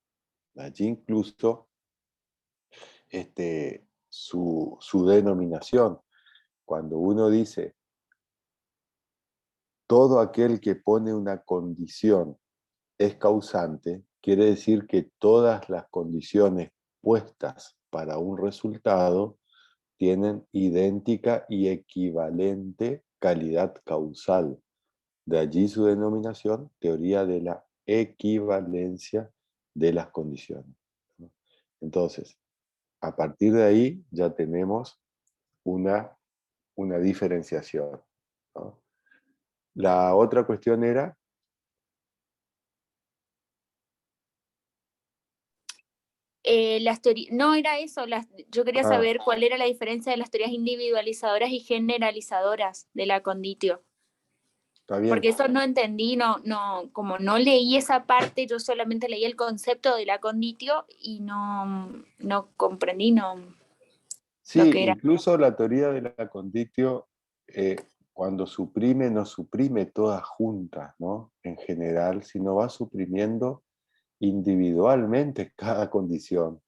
su denominación. Cuando uno dice, todo aquel que pone una condición es causante, quiere decir que todas las condiciones puestas para un resultado tienen idéntica y equivalente calidad causal. De allí su denominación, teoría de la equivalencia de las condiciones. Entonces, a partir de ahí ya tenemos una diferenciación, ¿no? La otra cuestión era... No era eso, yo quería Ah, saber cuál era la diferencia de las teorías individualizadoras y generalizadoras de la conditio. está bien. Porque eso no entendí, como no leí esa parte, yo solamente leí el concepto de la conditio y no comprendí Sí, lo que era. incluso la teoría de la conditio, cuando suprime, no suprime todas juntas, ¿no? En general, sino va suprimiendo individualmente cada condición,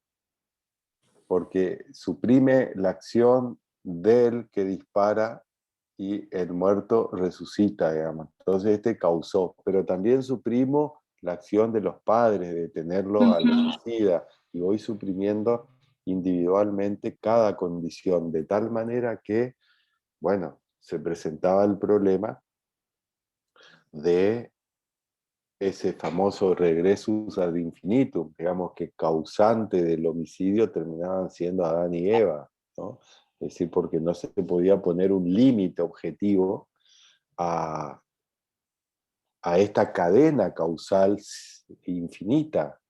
porque suprime la acción del que dispara y el muerto resucita, digamos. Entonces causó, pero también suprimo la acción de los padres de tenerlo al homicida, y voy suprimiendo individualmente cada condición, de tal manera que, bueno, se presentaba el problema de ese famoso regresus ad infinitum, digamos que causante del homicidio terminaban siendo Adán y Eva, ¿no? Es decir, porque no se podía poner un límite objetivo a esta cadena causal infinita.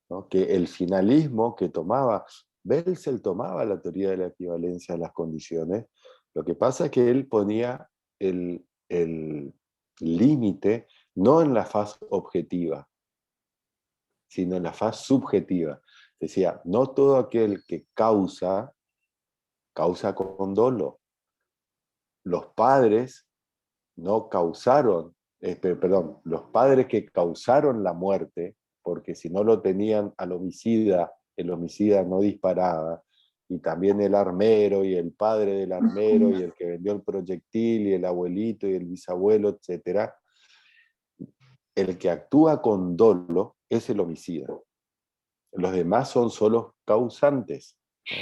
¿no? Que el finalismo que tomaba, Belsel tomaba la teoría de la equivalencia a las condiciones, lo que pasa es que él ponía el límite no en la faz objetiva, sino en la faz subjetiva. Decía, no todo aquel que causa con dolo. Los padres no causaron, perdón, los padres que causaron la muerte, porque si no lo tenían al homicida, el homicida no disparaba, y también el armero, y el padre del armero, y el que vendió el proyectil, y el abuelito, y el bisabuelo, etc. El que actúa con dolo es el homicida. Los demás son solo causantes, ¿no?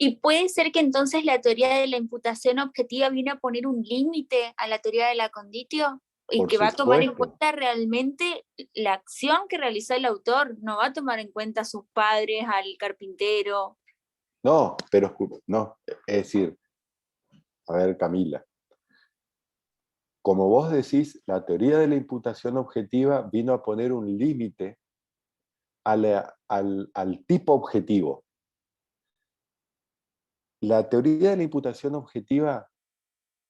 Y puede ser que entonces la teoría de la imputación objetiva viene a poner un límite a la teoría de la conditio y Por que va a tomar en supuesto. cuenta realmente la acción que realizó el autor, no va a tomar en cuenta a sus padres, al carpintero. No, pero no, es decir, a ver, Camila, como vos decís, la teoría de la imputación objetiva vino a poner un límite al tipo objetivo. La teoría de la imputación objetiva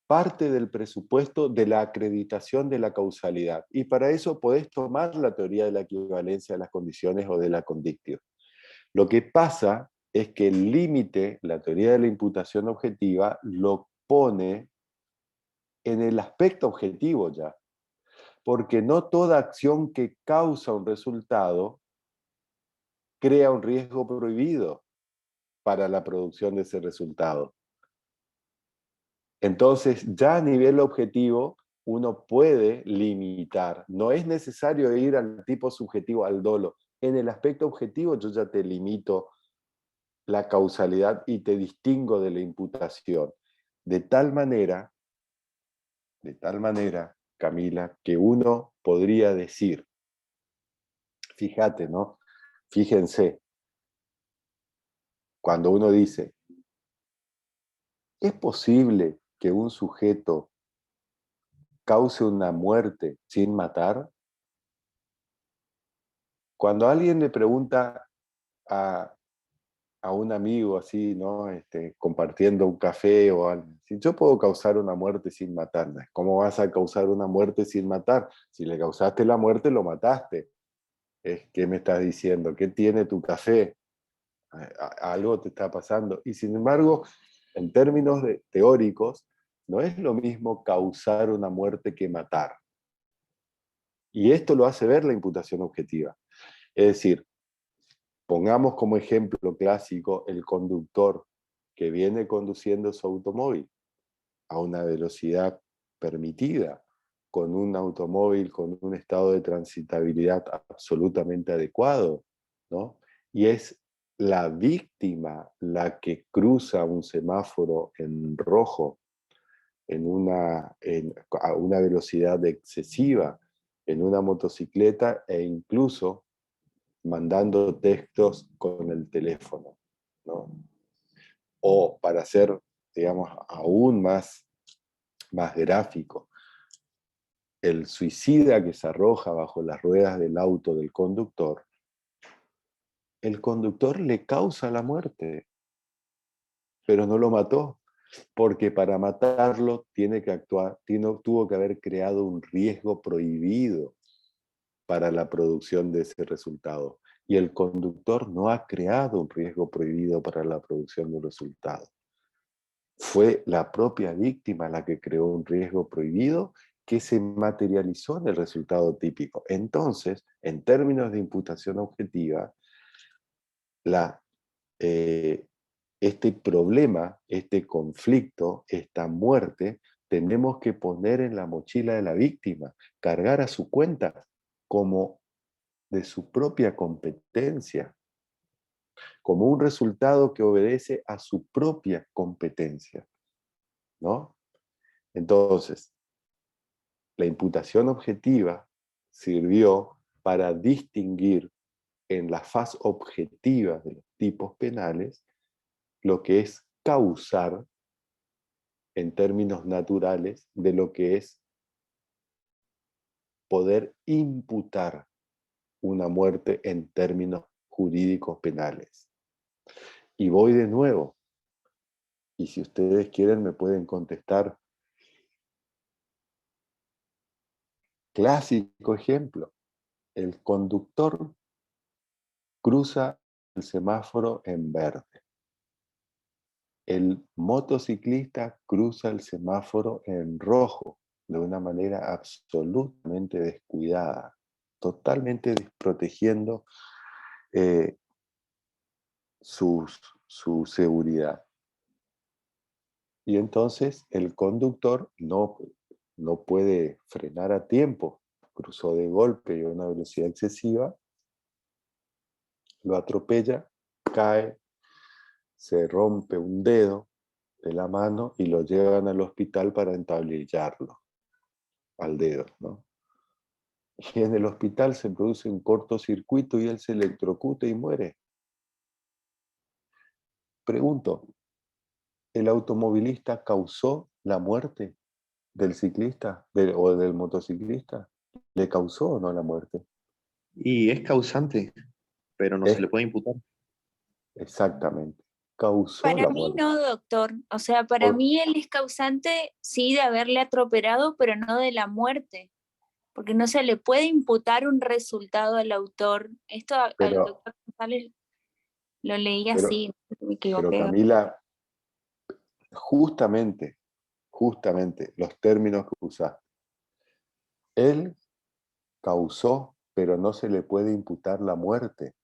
parte del presupuesto de la acreditación de la causalidad, y para eso podés tomar la teoría de la equivalencia de las condiciones o de la condictio. Lo que pasa es que el límite, la teoría de la imputación objetiva, lo pone en el aspecto objetivo ya, porque no toda acción que causa un resultado crea un riesgo prohibido para la producción de ese resultado. Entonces, ya a nivel objetivo, uno puede limitar. No es necesario ir al tipo subjetivo, al dolo. En el aspecto objetivo yo ya te limito la causalidad y te distingo de la imputación. De tal manera, Camila, que uno podría decir, fíjate, ¿no? Fíjense, cuando uno dice, ¿es posible que un sujeto cause una muerte sin matar? Cuando alguien le pregunta a un amigo así, ¿no? Compartiendo un café o algo, si yo puedo causar una muerte sin matar, ¿cómo vas a causar una muerte sin matar? Si le causaste la muerte, lo mataste. ¿Qué me estás diciendo? ¿Qué tiene tu café? Algo te está pasando. Y sin embargo, en términos teóricos, no es lo mismo causar una muerte que matar. Y esto lo hace ver la imputación objetiva. Es decir, pongamos como ejemplo clásico el conductor que viene conduciendo su automóvil a una velocidad permitida, con un automóvil con un estado de transitabilidad absolutamente adecuado, ¿no? Y es la víctima la que cruza un semáforo en rojo a una velocidad excesiva en una motocicleta e incluso mandando textos con el teléfono, ¿no? O para ser, digamos, aún más gráfico, el suicida que se arroja bajo las ruedas del auto del conductor, el conductor le causa la muerte, pero no lo mató, porque para matarlo tuvo que haber creado un riesgo prohibido para la producción de ese resultado. Y el conductor no ha creado un riesgo prohibido para la producción de un resultado. Fue la propia víctima la que creó un riesgo prohibido que se materializó en el resultado típico. Entonces, en términos de imputación objetiva, este problema, este conflicto, esta muerte, tenemos que poner en la mochila de la víctima, cargar a su cuenta como de su propia competencia, como un resultado que obedece a su propia competencia, ¿no? Entonces, la imputación objetiva sirvió para distinguir en la faz objetiva de los tipos penales lo que es causar en términos naturales de lo que es poder imputar una muerte en términos jurídicos penales. Y voy de nuevo. Y si ustedes quieren me pueden contestar. Clásico ejemplo. El conductor cruza el semáforo en verde. El motociclista cruza el semáforo en rojo de una manera absolutamente descuidada, totalmente desprotegiendo su seguridad. Y entonces el conductor no puede frenar a tiempo, cruzó de golpe y a una velocidad excesiva, lo atropella, cae, se rompe un dedo de la mano y lo llevan al hospital para entablillarlo al dedo, ¿no? Y en el hospital se produce un cortocircuito y él se electrocuta y muere. Pregunto, ¿el automovilista causó la muerte del ciclista o del motociclista? ¿Le causó o no la muerte? Y es causante, pero no se le puede imputar. Exactamente. Causó Para la mí muerte. no, doctor. O sea, para mí él es causante, sí, de haberle atropellado, pero no de la muerte. Porque no se le puede imputar un resultado al autor. Esto al Pero, doctor González lo leí pero, así, no sé si me pero equivoqué. Camila, justamente los términos que usaste. Él causó, pero no se le puede imputar la muerte,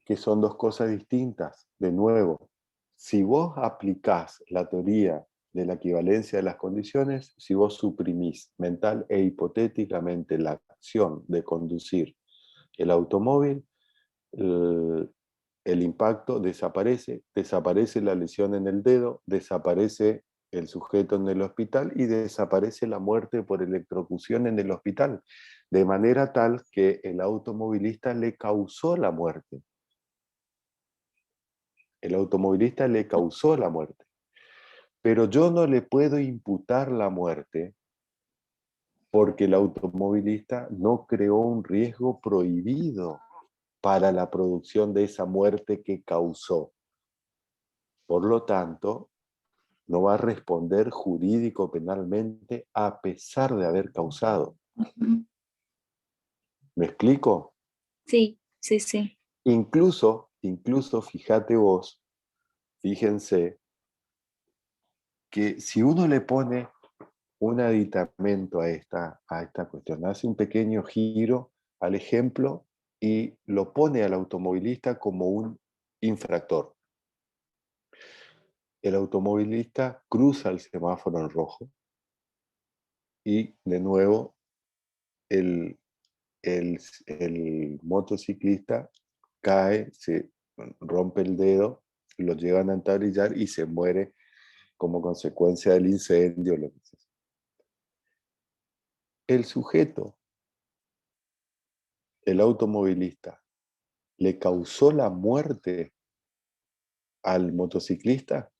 que son dos cosas distintas. De nuevo, si vos aplicás la teoría de la equivalencia de las condiciones, si vos suprimís mental e hipotéticamente la acción de conducir el automóvil, el impacto desaparece la lesión en el dedo, desaparece el sujeto en el hospital y desaparece la muerte por electrocución en el hospital, de manera tal que el automovilista le causó la muerte. El automovilista le causó la muerte. Pero yo no le puedo imputar la muerte porque el automovilista no creó un riesgo prohibido para la producción de esa muerte que causó. Por lo tanto, no va a responder jurídico penalmente a pesar de haber causado. ¿Me explico? Sí, sí, sí. Incluso, fíjense, que si uno le pone un aditamento a esta cuestión, hace un pequeño giro al ejemplo y lo pone al automovilista como un infractor. El automovilista cruza el semáforo en rojo y de nuevo el motociclista cae, se rompe el dedo, lo llevan a entablillar y se muere como consecuencia del incendio. Lo que sea. El sujeto, el automovilista, ¿le causó la muerte al motociclista?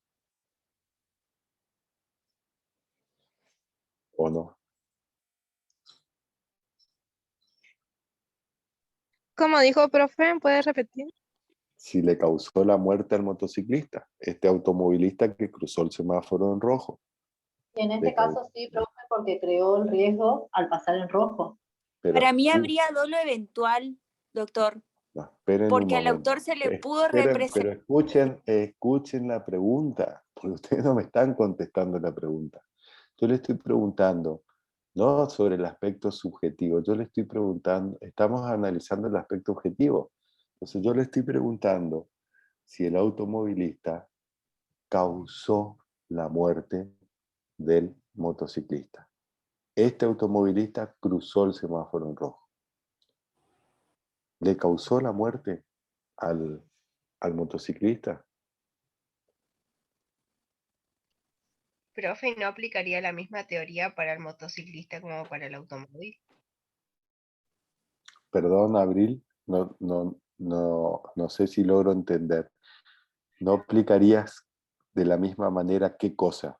¿O no? Como dijo, profe, ¿puede repetir? Si le causó la muerte al motociclista, este automovilista que cruzó el semáforo en rojo. Y en este caso sí, profe, porque creó el riesgo al pasar en rojo. Pero, Para mí habría dolo eventual, doctor, no, esperen un porque al momento. autor se le pudo Esperen, pero representar. escuchen la pregunta, porque ustedes no me están contestando la pregunta. Yo le estoy preguntando, no sobre el aspecto subjetivo, yo le estoy preguntando, estamos analizando el aspecto objetivo. Entonces yo le estoy preguntando si el automovilista causó la muerte del motociclista. Este automovilista cruzó el semáforo en rojo. ¿Le causó la muerte al motociclista? Profe, ¿no aplicaría la misma teoría para el motociclista como para el automóvil? Perdón, Abril, no sé si logro entender. ¿No aplicarías de la misma manera qué cosa?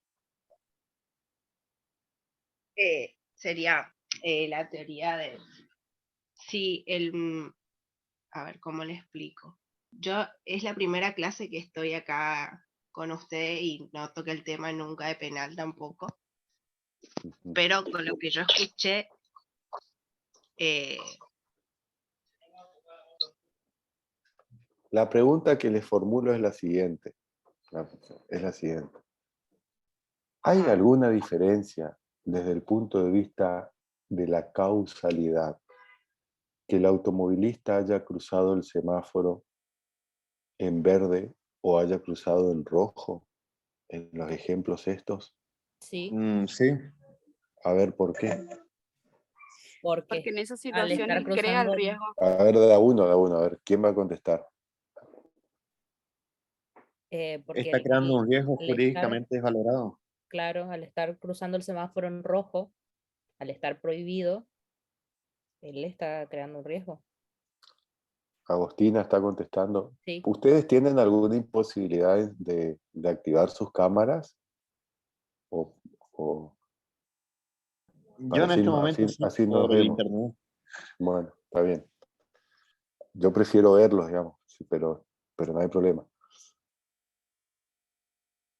Sería la teoría de si a ver cómo le explico. Yo es la primera clase que estoy acá con usted y no toqué el tema nunca de penal tampoco, pero con lo que yo escuché, La pregunta que les formulo es la siguiente. ¿Hay ajá, alguna diferencia desde el punto de vista de la causalidad que el automovilista haya cruzado el semáforo en verde o haya cruzado en rojo en los ejemplos estos? Sí, Sí, A ver, ¿por qué? porque Porque en esas al estar situaciones crea el cruzando, riesgo. A ver, da uno, a ver, ¿quién va a contestar? porque está creando un riesgo al estar, jurídicamente desvalorado. claro, al estar cruzando el semáforo en rojo, al estar prohibido, él está creando un riesgo. Agostina está contestando. Sí, ¿Ustedes tienen alguna imposibilidad de activar sus cámaras? O Yo en este momento sí, así nos por el vemos. internet. Bueno, está bien. Yo prefiero verlos, digamos, sí, pero no hay problema.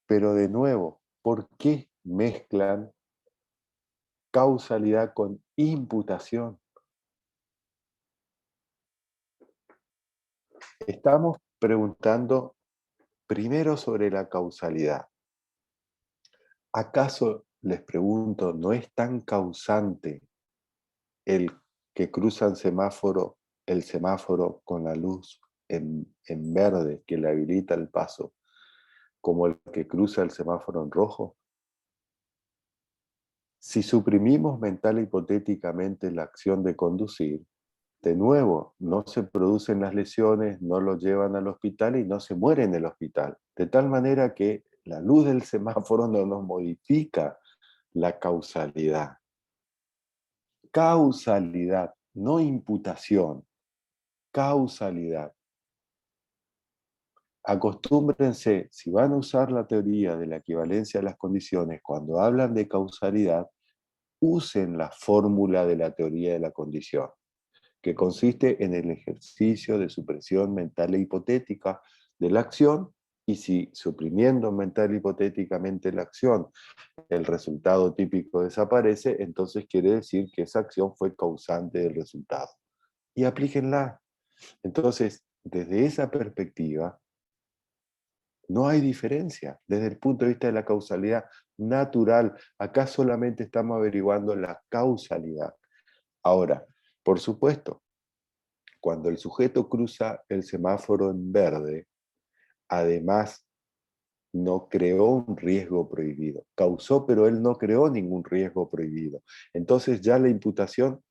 Pero de nuevo, ¿por qué mezclan causalidad con imputación? Estamos preguntando primero sobre la causalidad. ¿Acaso, les pregunto, no es tan causante el que cruzan el semáforo con la luz en verde que le habilita el paso, como el que cruza el semáforo en rojo? Si suprimimos mental e hipotéticamente la acción de conducir, de nuevo, no se producen las lesiones, no lo llevan al hospital y no se muere en el hospital. De tal manera que la luz del semáforo no nos modifica la causalidad. Causalidad, no imputación. Causalidad. Acostúmbrense, si van a usar la teoría de la equivalencia de las condiciones, cuando hablan de causalidad, usen la fórmula de la teoría de la condición, que consiste en el ejercicio de supresión mental e hipotética de la acción, y si suprimiendo mental e hipotéticamente la acción, el resultado típico desaparece, entonces quiere decir que esa acción fue causante del resultado. Y aplíquenla. Entonces, desde esa perspectiva, no hay diferencia desde el punto de vista de la causalidad natural. Acá solamente estamos averiguando la causalidad. Ahora, por supuesto, cuando el sujeto cruza el semáforo en verde, además no creó un riesgo prohibido. Causó, pero él no creó ningún riesgo prohibido. Entonces ya la imputación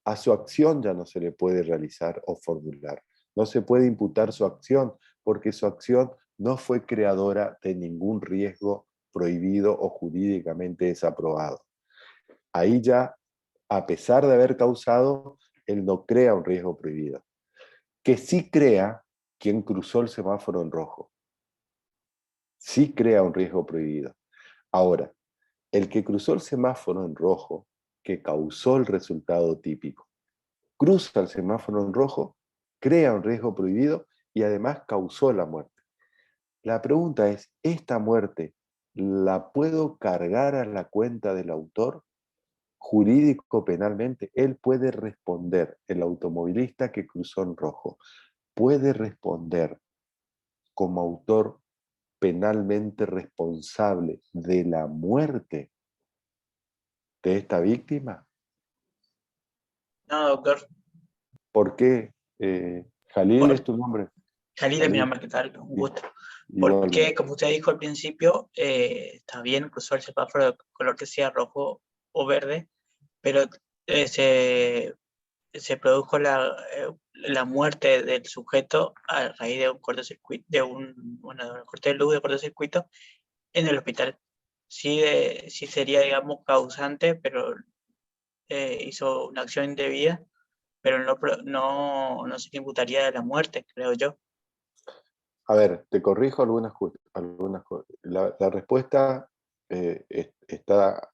a su acción ya no se le puede realizar o formular. No se puede imputar su acción porque su acción no fue creadora de ningún riesgo prohibido o jurídicamente desaprobado. Ahí ya, a pesar de haber causado, él no crea un riesgo prohibido. Que sí crea quien cruzó el semáforo en rojo. Sí crea un riesgo prohibido. Ahora, el que cruzó el semáforo en rojo, que causó el resultado típico, cruza el semáforo en rojo, crea un riesgo prohibido y además causó la muerte. La pregunta es, ¿esta muerte la puedo cargar a la cuenta del autor? Jurídico penalmente, él puede responder, el automovilista que cruzó en rojo, puede responder como autor penalmente responsable de la muerte de esta víctima. No, doctor. ¿Por qué? Jalil es Por tu nombre. Jalil es mi nombre, ¿qué tal? Un gusto. Porque, Igualmente. como usted dijo al principio, está bien cruzar el semáforo de color que sea rojo o verde, pero se produjo la muerte del sujeto a raíz de un cortocircuito, de un corte de luz de cortocircuito en el hospital. Sí, sí sería, digamos, causante, pero hizo una acción indebida, pero no se le imputaría de la muerte, creo yo. A ver, te corrijo algunas cosas. La respuesta está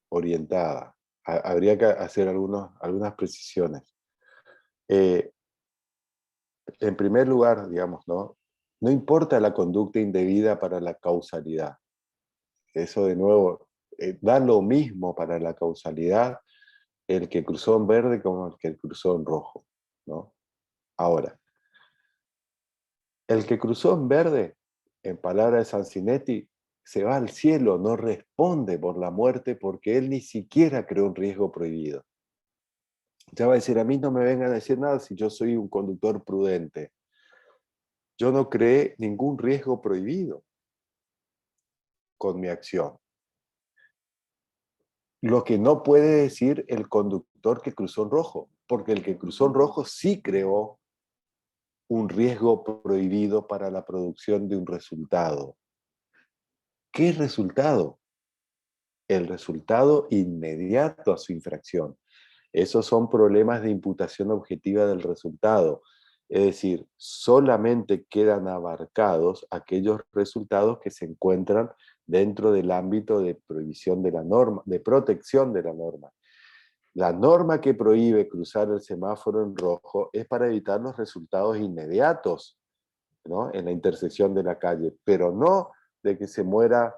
orientada. Habría que hacer algunas precisiones. en primer lugar, digamos, ¿no? No importa la conducta indebida para la causalidad. Eso de nuevo, da lo mismo para la causalidad el que cruzó en verde como el que cruzó en rojo, ¿no? Ahora, el que cruzó en verde, en palabras de Sansinetti, se va al cielo, no responde por la muerte porque él ni siquiera creó un riesgo prohibido. Ya va a decir, a mí no me vengan a decir nada si yo soy un conductor prudente. Yo no creé ningún riesgo prohibido con mi acción. Lo que no puede decir el conductor que cruzó en rojo, porque el que cruzó en rojo sí creó un riesgo prohibido para la producción de un resultado. ¿Qué resultado? El resultado inmediato a su infracción. Esos son problemas de imputación objetiva del resultado. Es decir, solamente quedan abarcados aquellos resultados que se encuentran dentro del ámbito de prohibición de la norma, de protección de la norma. La norma que prohíbe cruzar el semáforo en rojo es para evitar los resultados inmediatos, ¿no? En la intersección de la calle, pero no de que se muera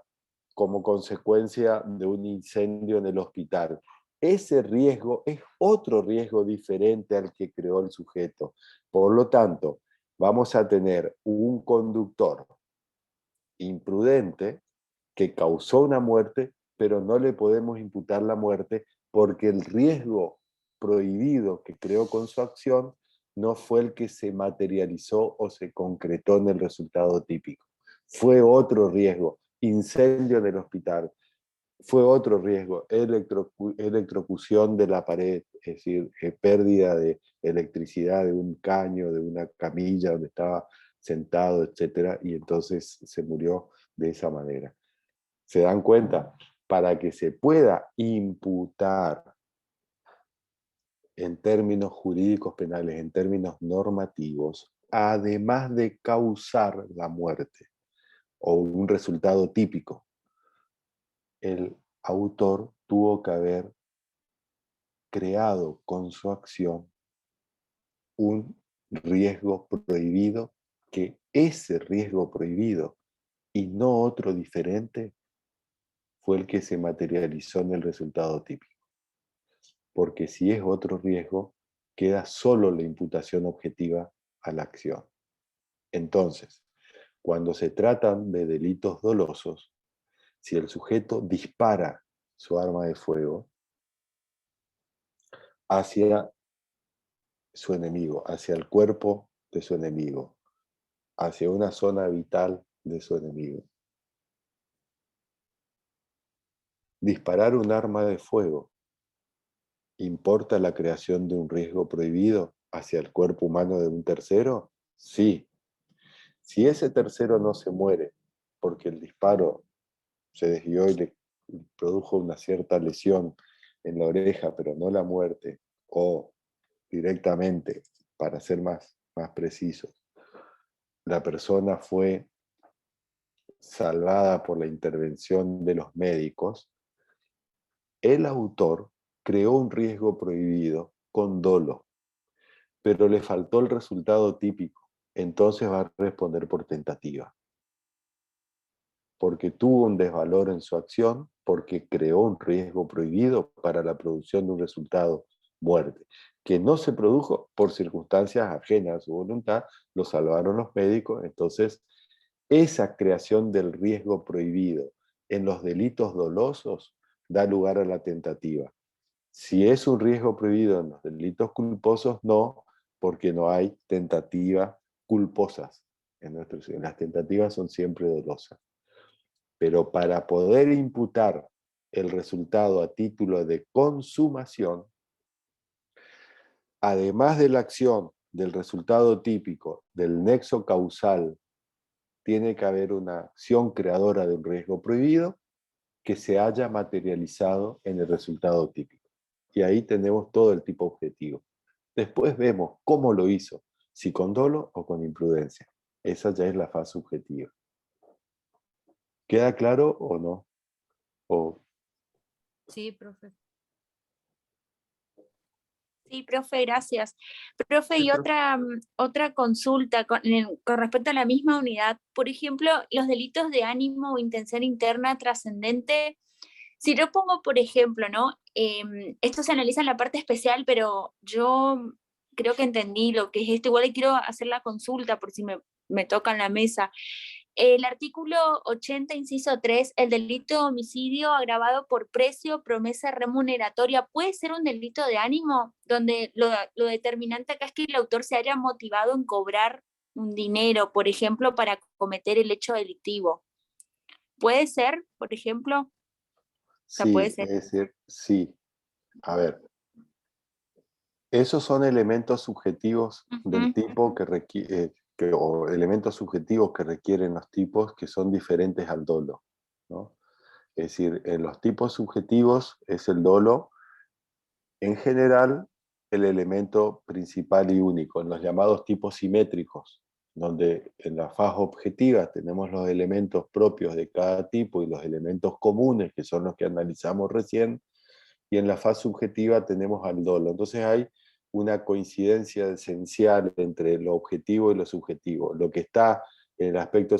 como consecuencia de un incendio en el hospital. Ese riesgo es otro riesgo diferente al que creó el sujeto. Por lo tanto, vamos a tener un conductor imprudente que causó una muerte, pero no le podemos imputar la muerte porque el riesgo prohibido que creó con su acción no fue el que se materializó o se concretó en el resultado típico. Fue otro riesgo, incendio en el hospital, fue otro riesgo, electrocución de la pared, es decir, pérdida de electricidad de un caño, de una camilla donde estaba sentado, etc. Y entonces se murió de esa manera. ¿Se dan cuenta? Para que se pueda imputar en términos jurídicos penales, en términos normativos, además de causar la muerte o un resultado típico, el autor tuvo que haber creado con su acción un riesgo prohibido, que ese riesgo prohibido y no otro diferente fue el que se materializó en el resultado típico. Porque si es otro riesgo, queda solo la imputación objetiva a la acción. Entonces, cuando se tratan de delitos dolosos, si el sujeto dispara su arma de fuego hacia su enemigo, hacia el cuerpo de su enemigo, hacia una zona vital de su enemigo. Disparar un arma de fuego ¿importa la creación de un riesgo prohibido hacia el cuerpo humano de un tercero? Sí. Si ese tercero no se muere porque el disparo se desvió y le produjo una cierta lesión en la oreja, pero no la muerte, o directamente, para ser más precisos, la persona fue salvada por la intervención de los médicos, el autor creó un riesgo prohibido con dolo, pero le faltó el resultado típico, entonces va a responder por tentativa. Porque tuvo un desvalor en su acción, porque creó un riesgo prohibido para la producción de un resultado, muerte, que no se produjo por circunstancias ajenas a su voluntad, lo salvaron los médicos, entonces esa creación del riesgo prohibido en los delitos dolosos da lugar a la tentativa. Si es un riesgo prohibido en los delitos culposos, no, porque no hay tentativas culposas. Las tentativas son siempre dolosas. Pero para poder imputar el resultado a título de consumación, además de la acción, del resultado típico, del nexo causal, tiene que haber una acción creadora de un riesgo prohibido que se haya materializado en el resultado típico. Y ahí tenemos todo el tipo objetivo. Después vemos cómo lo hizo, si con dolo o con imprudencia. Esa ya es la fase subjetiva. ¿Queda claro o no? Sí, profe. Sí, profe, gracias. Profe, Sí, y profe. otra consulta con respecto a la misma unidad. Por ejemplo, los delitos de ánimo o intención interna trascendente. Si yo pongo, por ejemplo, ¿no? Esto se analiza en la parte especial, pero yo creo que entendí lo que es esto. Igual le quiero hacer la consulta por si me toca en la mesa. El artículo 80, inciso 3, el delito de homicidio agravado por precio, promesa remuneratoria, ¿puede ser un delito de ánimo? Donde lo determinante acá es que el autor se haya motivado en cobrar un dinero, por ejemplo, para cometer el hecho delictivo. ¿Puede ser, por ejemplo? O sea, puede Sí, ser. es decir, sí. A ver, esos son elementos subjetivos del Ujú. tipo o elementos subjetivos que requieren los tipos que son diferentes al dolo, ¿no? Es decir, en los tipos subjetivos es el dolo, en general, el elemento principal y único. En los llamados tipos simétricos, donde en la faz objetiva tenemos los elementos propios de cada tipo y los elementos comunes, que son los que analizamos recién, y en la faz subjetiva tenemos al dolo. Entonces hay una coincidencia esencial entre lo objetivo y lo subjetivo, lo que está en el aspecto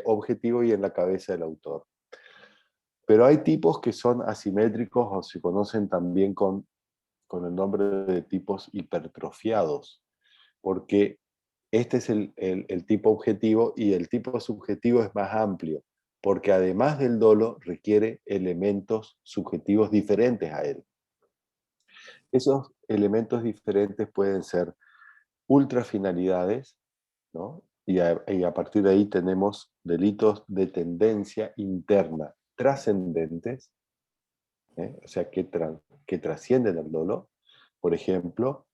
objetivo y en la cabeza del autor. Pero hay tipos que son asimétricos o se conocen también con el nombre de tipos hipertrofiados, porque este es el tipo objetivo y el tipo subjetivo es más amplio, porque además del dolo requiere elementos subjetivos diferentes a él. Esos elementos diferentes pueden ser ultrafinalidades, ¿no? Y a partir de ahí tenemos delitos de tendencia interna trascendentes, o sea, que trascienden el dolo. Por ejemplo,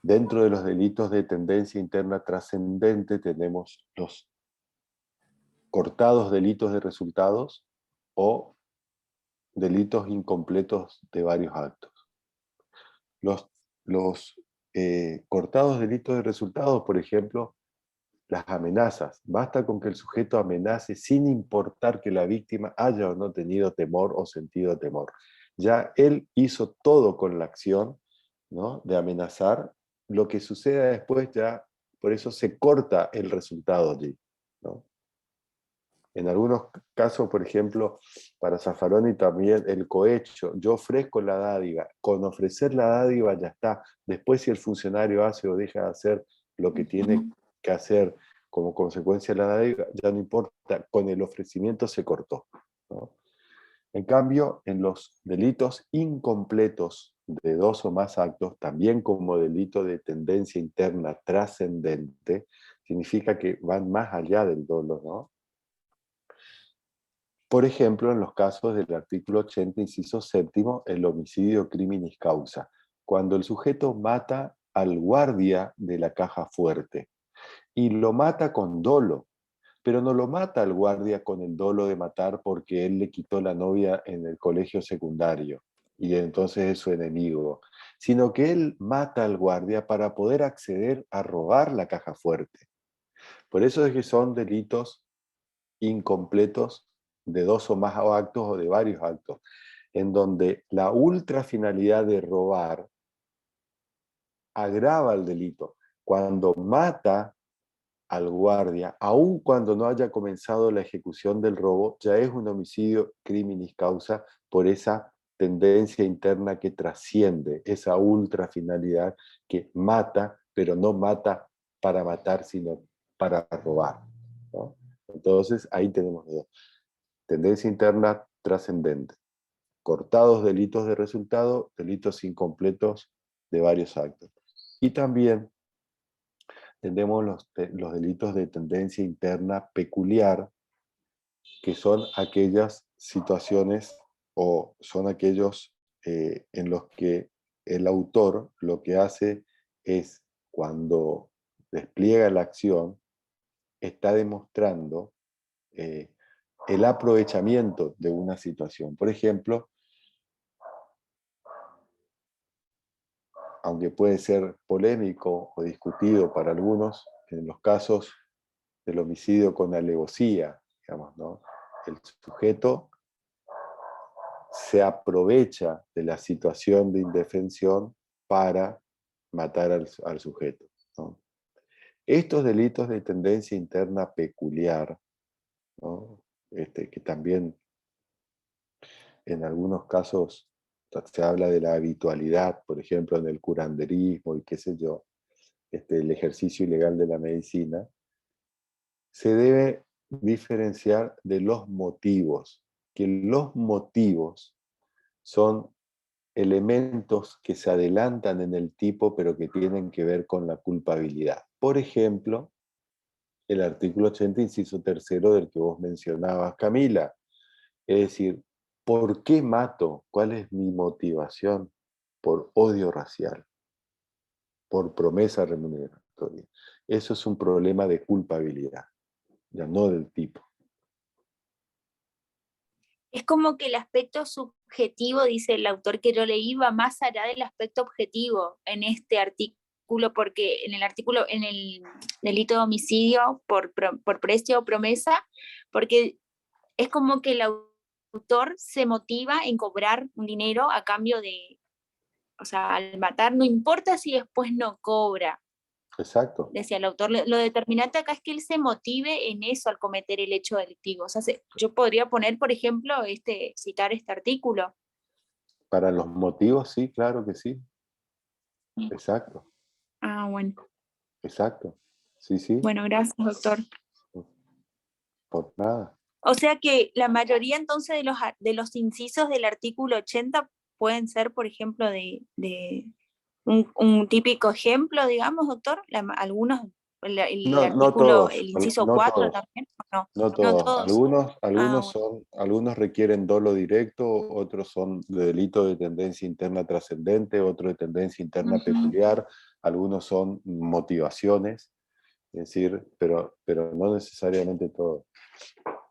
dentro de los delitos de tendencia interna trascendente tenemos los cortados delitos de resultados o delitos incompletos de varios actos. Los cortados delitos de resultados, por ejemplo, las amenazas. Basta con que el sujeto amenace sin importar que la víctima haya o no tenido temor o sentido temor. Ya él hizo todo con la acción, ¿no?, de amenazar. Lo que suceda después ya, por eso se corta el resultado allí, ¿no? En algunos casos, por ejemplo, para Zaffaroni también el cohecho, yo ofrezco la dádiva, con ofrecer la dádiva ya está. Después si el funcionario hace o deja de hacer lo que tiene que hacer como consecuencia de la dádiva, ya no importa, con el ofrecimiento se cortó, ¿no? En cambio, en los delitos incompletos de dos o más actos, también como delito de tendencia interna trascendente, significa que van más allá del dolo, ¿no? Por ejemplo, en los casos del artículo 80, inciso séptimo, el homicidio criminis causa, cuando el sujeto mata al guardia de la caja fuerte y lo mata con dolo, pero no lo mata al guardia con el dolo de matar porque él le quitó la novia en el colegio secundario y entonces es su enemigo, sino que él mata al guardia para poder acceder a robar la caja fuerte. Por eso es que son delitos incompletos de dos o más actos o de varios actos, en donde la ultrafinalidad de robar agrava el delito. Cuando mata al guardia, aun cuando no haya comenzado la ejecución del robo, ya es un homicidio criminis causa por esa tendencia interna que trasciende, esa ultrafinalidad que mata, pero no mata para matar, sino para robar, ¿no? Entonces ahí tenemos dos. Tendencia interna trascendente. Cortados delitos de resultado, delitos incompletos de varios actos. Y también tenemos los delitos de tendencia interna peculiar, que son aquellas situaciones o son aquellos en los que el autor lo que hace es, cuando despliega la acción, está demostrando el aprovechamiento de una situación. Por ejemplo, aunque puede ser polémico o discutido para algunos, en los casos del homicidio con alevosía, digamos, ¿no? El sujeto se aprovecha de la situación de indefensión para matar al sujeto, ¿no? Estos delitos de tendencia interna peculiar, ¿no? Que también en algunos casos se habla de la habitualidad, por ejemplo, en el curanderismo y qué sé yo, el ejercicio ilegal de la medicina, se debe diferenciar de los motivos, que los motivos son elementos que se adelantan en el tipo pero que tienen que ver con la culpabilidad. Por ejemplo, el artículo 80, inciso tercero del que vos mencionabas, Camila. Es decir, ¿por qué mato? ¿Cuál es mi motivación? Por odio racial, por promesa remuneratoria. Eso es un problema de culpabilidad, ya no del tipo. Es como que el aspecto subjetivo, dice el autor que yo leí, va más allá del aspecto objetivo en este artículo, porque en el delito de homicidio por precio o promesa, porque es como que el autor se motiva en cobrar un dinero a cambio de, o sea, al matar, no importa si después no cobra. Exacto. Decía el autor, lo determinante acá es que él se motive en eso al cometer el hecho delictivo. O sea, yo podría poner, por ejemplo, citar este artículo. Para los motivos, sí, claro que sí. Exacto. Ah, bueno. Exacto. Sí, sí. Bueno, gracias, doctor. Por nada. O sea que la mayoría entonces de los incisos del artículo 80 pueden ser, por ejemplo, de un típico ejemplo, digamos, doctor. Algunos, el No artículo, todos, el inciso no 4 todos. también, no, No no todos. todos. Algunos requieren dolo directo, otros son de delito de tendencia interna trascendente, otros de tendencia interna peculiar, algunos son motivaciones, es decir, pero no necesariamente todos.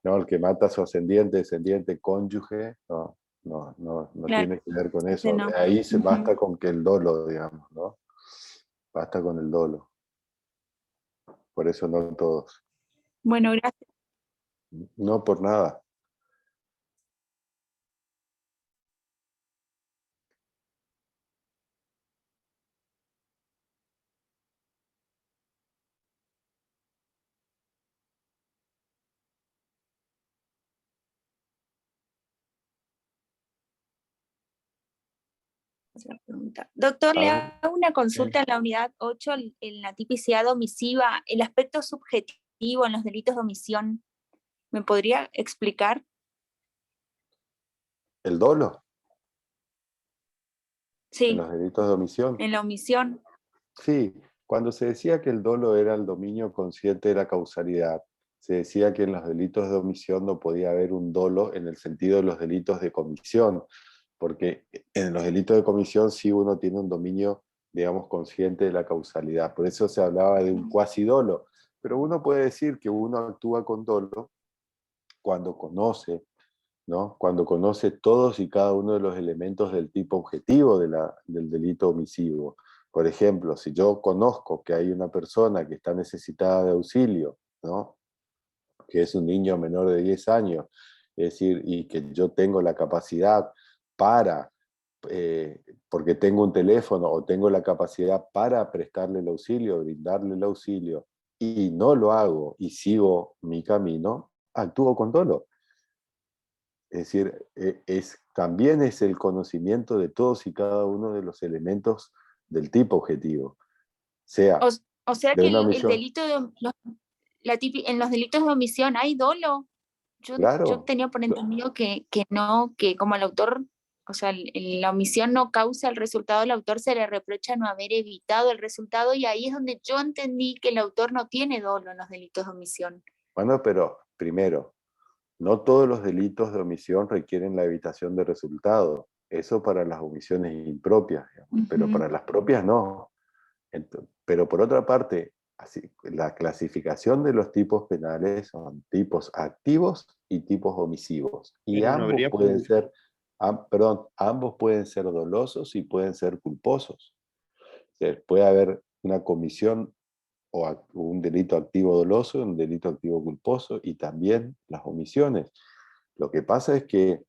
No, el que mata a su ascendiente, descendiente, cónyuge, no Claro, tiene que ver con eso. no. Ahí se basta con que el dolo, digamos, ¿no? Basta con el dolo. Por eso no todos. Bueno, gracias. No por nada. Doctor, le hago una consulta en la unidad 8, en la tipicidad omisiva, el aspecto subjetivo en los delitos de omisión. ¿Me podría explicar? ¿El dolo? Sí. En los delitos de omisión. En la omisión. Sí, cuando se decía que el dolo era el dominio consciente de la causalidad, se decía que en los delitos de omisión no podía haber un dolo en el sentido de los delitos de comisión, porque en los delitos de comisión sí uno tiene un dominio, digamos, consciente de la causalidad. Por eso se hablaba de un cuasi dolo. Pero uno puede decir que uno actúa con dolo cuando conoce, ¿no? Cuando conoce todos y cada uno de los elementos del tipo objetivo del delito omisivo. Por ejemplo, si yo conozco que hay una persona que está necesitada de auxilio, ¿no? Que es un niño menor de 10 años, es decir, y que yo tengo la capacidad para, porque tengo un teléfono o tengo la capacidad para prestarle el auxilio, brindarle el auxilio, y no lo hago y sigo mi camino, actúo con dolo. Es decir, también es el conocimiento de todos y cada uno de los elementos del tipo objetivo. O sea de que una el omisión. delito de en los delitos de omisión hay dolo. Yo Claro. tenía por entendido que no, que como el autor, o sea, la omisión no causa el resultado, el autor se le reprocha no haber evitado el resultado, y ahí es donde yo entendí que el autor no tiene dolo en los delitos de omisión. Bueno, pero primero, no todos los delitos de omisión requieren la evitación de resultado. Eso para las omisiones impropias, digamos, pero para las propias no. Pero por otra parte, la clasificación de los tipos penales son tipos activos y tipos omisivos. Y Pero no ambos habría pueden ser, ambos pueden ser dolosos y pueden ser culposos. O sea, puede haber una comisión o un delito activo doloso, un delito activo culposo, y también las omisiones. Lo que pasa es que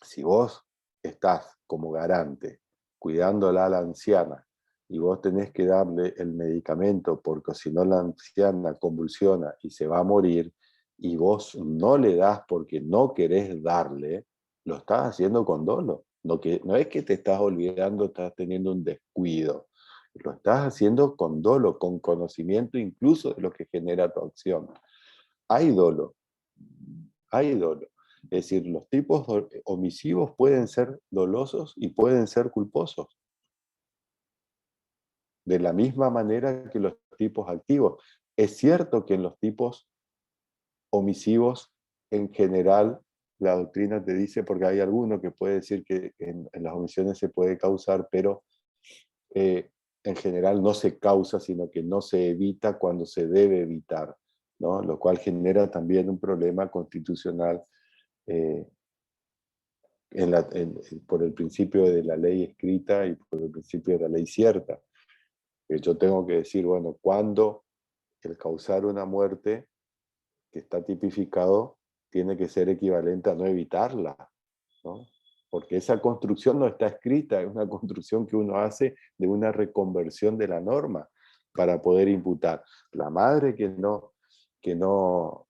si vos estás como garante cuidándola a la anciana, y vos tenés que darle el medicamento porque si no la anciana convulsiona y se va a morir, y vos no le das porque no querés darle, lo estás haciendo con dolo. No es que te estás olvidando, estás teniendo un descuido. Lo estás haciendo con dolo, con conocimiento incluso de lo que genera tu acción. Hay dolo. Hay dolo. Es decir, los tipos omisivos pueden ser dolosos y pueden ser culposos. De la misma manera que los tipos activos. Es cierto que en los tipos omisivos, en general, la doctrina te dice, porque hay alguno que puede decir que en las omisiones se puede causar, pero en general no se causa, sino que no se evita cuando se debe evitar, ¿no? Lo cual genera también un problema constitucional por el principio de la ley escrita y por el principio de la ley cierta. Yo tengo que decir, bueno, cuando el causar una muerte que está tipificado tiene que ser equivalente a no evitarla, ¿no? Porque esa construcción no está escrita, es una construcción que uno hace de una reconversión de la norma para poder imputar. La madre que no,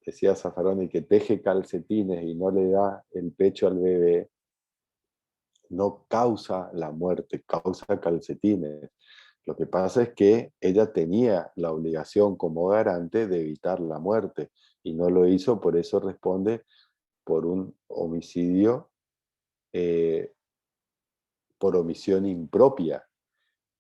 decía Zaffaroni, que teje calcetines y no le da el pecho al bebé, no causa la muerte, causa calcetines. Lo que pasa es que ella tenía la obligación como garante de evitar la muerte y no lo hizo, por eso responde por un homicidio por omisión impropia,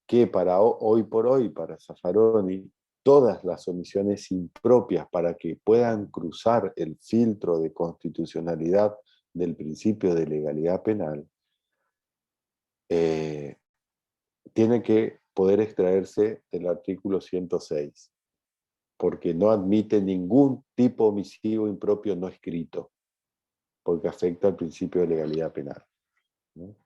que hoy por hoy, para Zaffaroni, todas las omisiones impropias para que puedan cruzar el filtro de constitucionalidad del principio de legalidad penal, tiene que poder extraerse del artículo 106, porque no admite ningún tipo omisivo impropio no escrito, porque afecta al principio de legalidad penal, ¿no?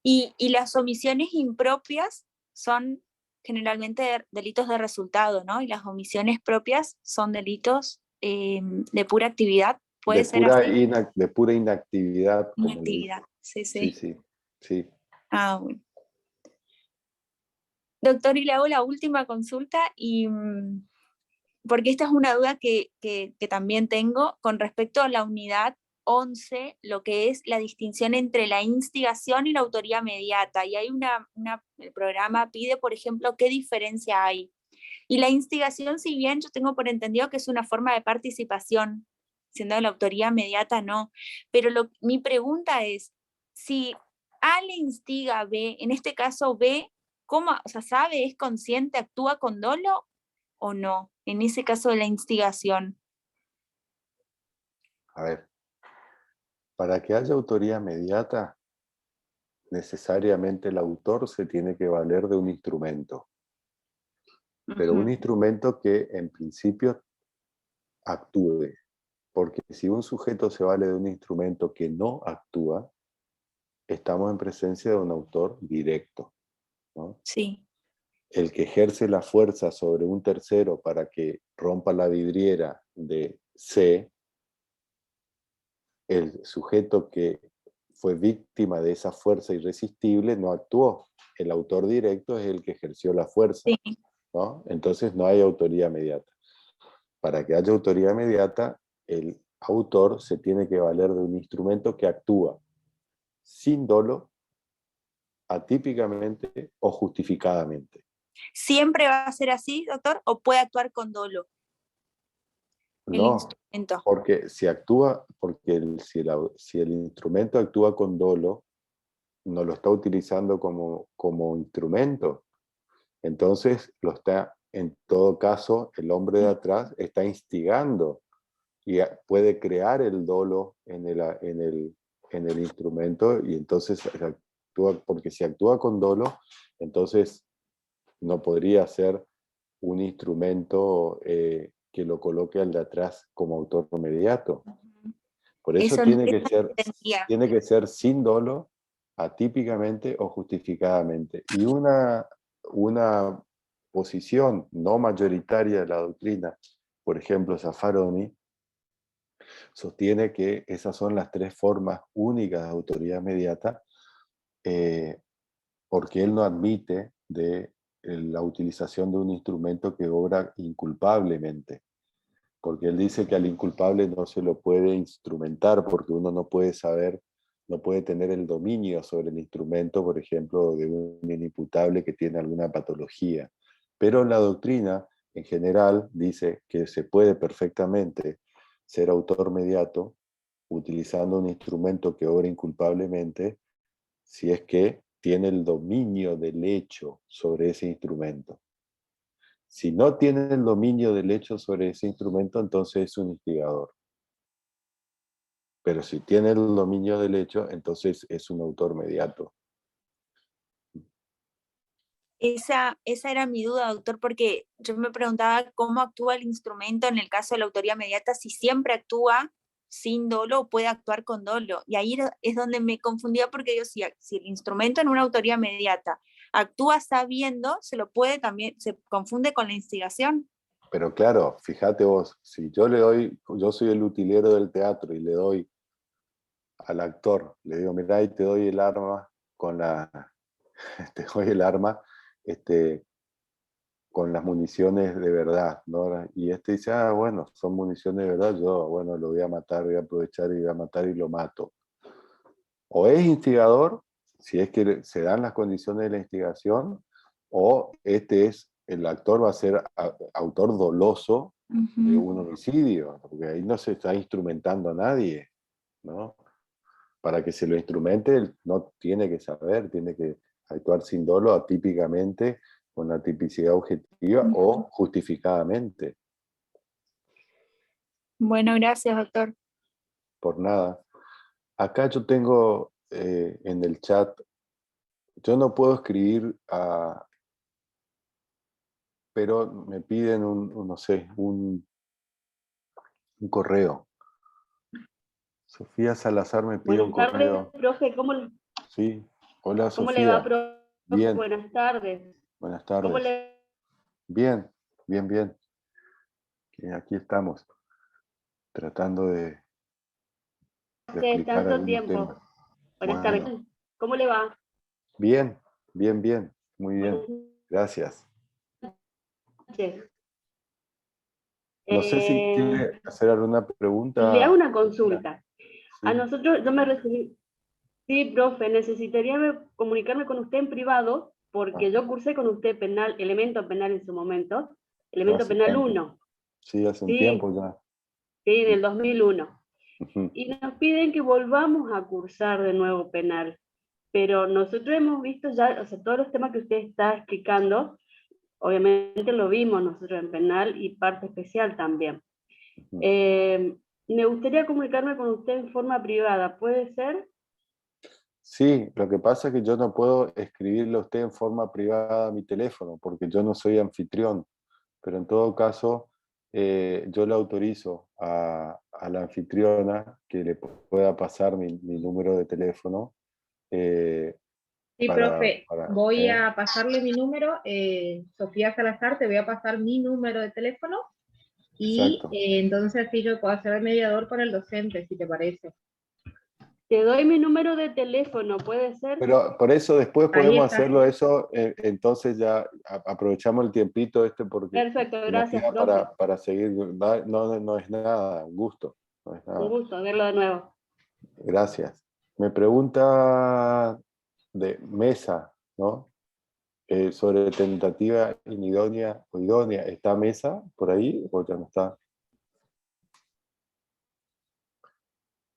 Y las omisiones impropias son generalmente delitos de resultado, ¿no? Y las omisiones propias son delitos de pura actividad. ¿Puede ser así? De pura inactividad. Inactividad, sí. Sí. Ah, bueno. Doctor, y le hago la última consulta, porque esta es una duda que también tengo con respecto a la unidad 11, lo que es la distinción entre la instigación y la autoría mediata. Y hay el programa pide, por ejemplo, qué diferencia hay. Y la instigación, si bien yo tengo por entendido que es una forma de participación, siendo la autoría mediata no. Pero mi pregunta es, si A le instiga a B, en este caso B, ¿cómo? O sea, ¿sabe, es consciente, actúa con dolo o no? En ese caso de la instigación. A ver, para que haya autoría mediata, necesariamente el autor se tiene que valer de un instrumento. Pero un instrumento que en principio actúe. Porque si un sujeto se vale de un instrumento que no actúa, estamos en presencia de un autor directo, ¿no? Sí. El que ejerce la fuerza sobre un tercero para que rompa la vidriera de C, el sujeto que fue víctima de esa fuerza irresistible no actuó. El autor directo es el que ejerció la fuerza, sí, ¿no? Entonces no hay autoría mediata. Para que haya autoría mediata, el autor se tiene que valer de un instrumento que actúa sin dolo, atípicamente o justificadamente. ¿Siempre va a ser así, doctor? ¿O puede actuar con dolo? El No, instrumento. porque si el instrumento actúa con dolo, no lo está utilizando como instrumento. Entonces, en todo caso, el hombre de atrás está instigando y puede crear el dolo en el instrumento, y entonces porque si actúa con dolo, entonces no podría ser un instrumento que lo coloque al de atrás como autor inmediato. Por eso tiene que ser sin dolo, atípicamente o justificadamente. Y una posición no mayoritaria de la doctrina, por ejemplo, Zaffaroni, sostiene que esas son las tres formas únicas de autoridad mediata, porque él no admite de la utilización de un instrumento que obra inculpablemente. Porque él dice que al inculpable no se lo puede instrumentar, porque uno no puede saber, no puede tener el dominio sobre el instrumento, por ejemplo, de un inimputable que tiene alguna patología. Pero la doctrina, en general, dice que se puede perfectamente ser autor mediato utilizando un instrumento que obra inculpablemente, si es que tiene el dominio del hecho sobre ese instrumento. Si no tiene el dominio del hecho sobre ese instrumento, entonces es un instigador. Pero si tiene el dominio del hecho, entonces es un autor mediato. Esa era mi duda, doctor, porque yo me preguntaba cómo actúa el instrumento en el caso de la autoría mediata, si siempre actúa sin dolo o puede actuar con dolo. Y ahí es donde me confundía, porque yo, si el instrumento en una autoría mediata actúa sabiendo, se confunde con la instigación. Pero claro, fíjate vos, si yo le doy, yo soy el utilero del teatro y le doy al actor, le digo, mirá, y te doy el arma con la, te doy el arma, con las municiones de verdad, ¿no? Y dice, bueno, son municiones de verdad, yo, bueno, lo voy a matar, voy a aprovechar y voy a matar y lo mato. O es instigador, si es que se dan las condiciones de la instigación, o el actor va a ser autor doloso de un homicidio, porque ahí no se está instrumentando a nadie, ¿no? Para que se lo instrumente, él no tiene que saber, tiene que actuar sin dolo, atípicamente, con la tipicidad objetiva o justificadamente. Bueno, gracias, doctor. Por nada. Acá yo tengo en el chat, yo no puedo escribir, pero me piden un correo. Sofía Salazar me pide un correo. Buenas tardes, profe. Sí, hola ¿Cómo Sofía. le va, profe? Bien. Buenas tardes. Buenas tardes. ¿Cómo le... Bien, bien, bien. Aquí estamos, tratando de explicar tanto algún tiempo? tema. Buenas Bueno. tardes. ¿Cómo le va? Bien, bien, bien. Muy bien. Gracias. No sé si quiere hacer alguna pregunta. Le hago una consulta. Sí. A nosotros, yo me recibí... Sí, profe, necesitaría comunicarme con usted en privado, porque yo cursé con usted penal, elemento penal en su momento, elemento Hace penal tanto. 1. Sí, hace un tiempo ya. Sí, en el 2001. Y nos piden que volvamos a cursar de nuevo penal. Pero nosotros hemos visto ya, o sea, todos los temas que usted está explicando, obviamente lo vimos nosotros en penal y parte especial también. Me gustaría comunicarme con usted en forma privada, ¿puede ser? Sí, lo que pasa es que yo no puedo escribirle a usted en forma privada a mi teléfono, porque yo no soy anfitrión, pero en todo caso yo le autorizo a la anfitriona que le pueda pasar mi número de teléfono. Sí, profe, voy a pasarle mi número, Sofía Salazar, te voy a pasar mi número de teléfono y entonces así yo puedo hacer el mediador con el docente, si te parece. Te doy mi número de teléfono, ¿puede ser? Pero por eso después podemos hacerlo eso, entonces ya aprovechamos el tiempito porque perfecto, gracias, profe. para seguir, no es nada, un gusto. No es nada. Un gusto verlo de nuevo. Gracias. Me pregunta de Mesa, ¿no? Sobre tentativa inidónea o idónea. ¿Está Mesa por ahí o ya no está?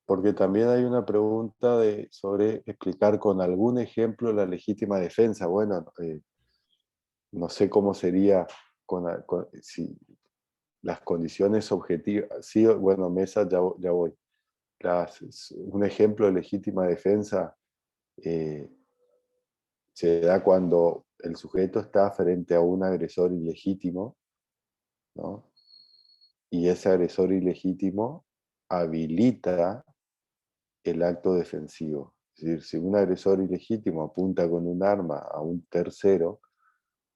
Porque también hay una pregunta sobre explicar con algún ejemplo la legítima defensa. Bueno, no sé cómo sería si las condiciones objetivas. Sí, bueno, Mesa, ya voy. Un ejemplo de legítima defensa se da cuando el sujeto está frente a un agresor ilegítimo, ¿no? Y ese agresor ilegítimo habilita el acto defensivo. Es decir, si un agresor ilegítimo apunta con un arma a un tercero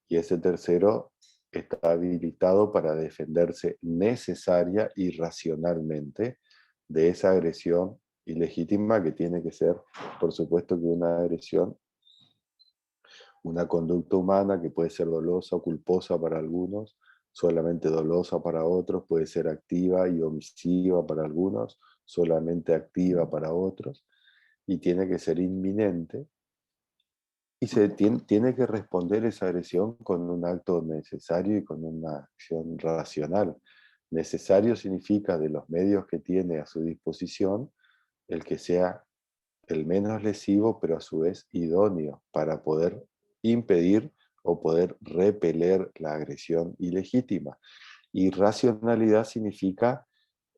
y ese tercero está habilitado para defenderse necesaria y racionalmente de esa agresión ilegítima, que tiene que ser, por supuesto, que una agresión una conducta humana que puede ser dolosa o culposa para algunos, solamente dolosa para otros, puede ser activa y omisiva para algunos, solamente activa para otros, y tiene que ser inminente, y tiene que responder esa agresión con un acto necesario y con una acción racional. Necesario significa de los medios que tiene a su disposición, el que sea el menos lesivo, pero a su vez idóneo para poder impedir o poder repeler la agresión ilegítima. Y racionalidad significa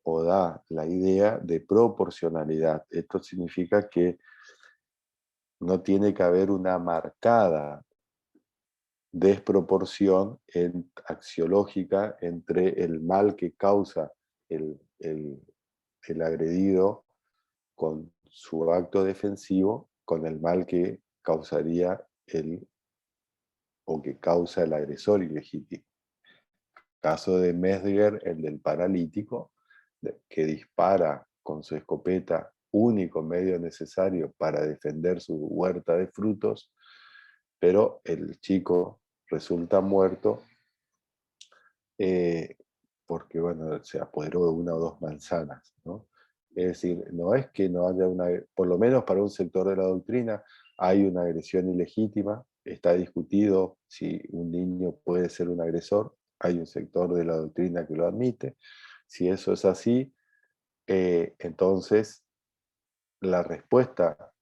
o da la idea de proporcionalidad. Esto significa que no tiene que haber una marcada desproporción axiológica entre el mal que causa el agredido con su acto defensivo, con el mal que causaría o que causa el agresor ilegítimo. Caso de Mesger, el del paralítico, que dispara con su escopeta, único medio necesario para defender su huerta de frutos, pero el chico resulta muerto porque, bueno, se apoderó de una o dos manzanas, ¿no? Es decir, no es que no haya por lo menos para un sector de la doctrina, hay una agresión ilegítima, está discutido si un niño puede ser un agresor, hay un sector de la doctrina que lo admite. Si eso es así, entonces la respuesta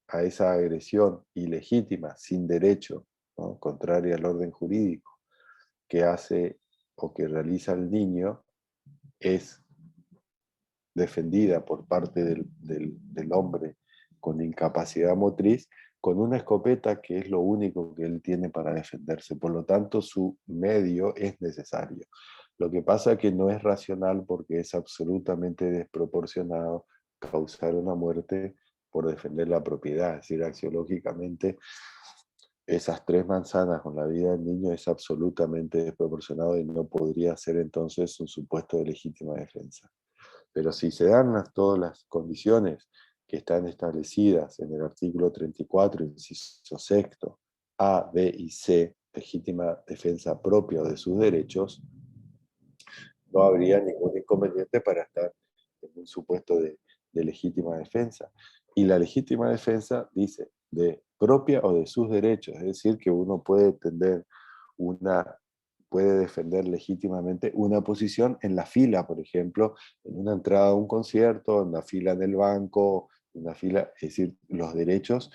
a esa agresión ilegítima, sin derecho, ¿no?, contraria al orden jurídico, que hace o que realiza el niño, es defendida por parte del hombre con incapacidad motriz, con una escopeta que es lo único que él tiene para defenderse. Por lo tanto, su medio es necesario. Lo que pasa es que no es racional porque es absolutamente desproporcionado causar una muerte por defender la propiedad. Es decir, axiológicamente, esas 3 manzanas con la vida del niño es absolutamente desproporcionado y no podría ser entonces un supuesto de legítima defensa. Pero si se dan todas las condiciones que están establecidas en el artículo 34, inciso sexto, A, B y C, legítima defensa propia de sus derechos, no habría ningún inconveniente para estar en un supuesto de legítima defensa. Y la legítima defensa dice de propia o de sus derechos, es decir, que uno puede defender legítimamente una posición en la fila, por ejemplo, en una entrada a un concierto, en una fila en el banco, en una fila, es decir, los derechos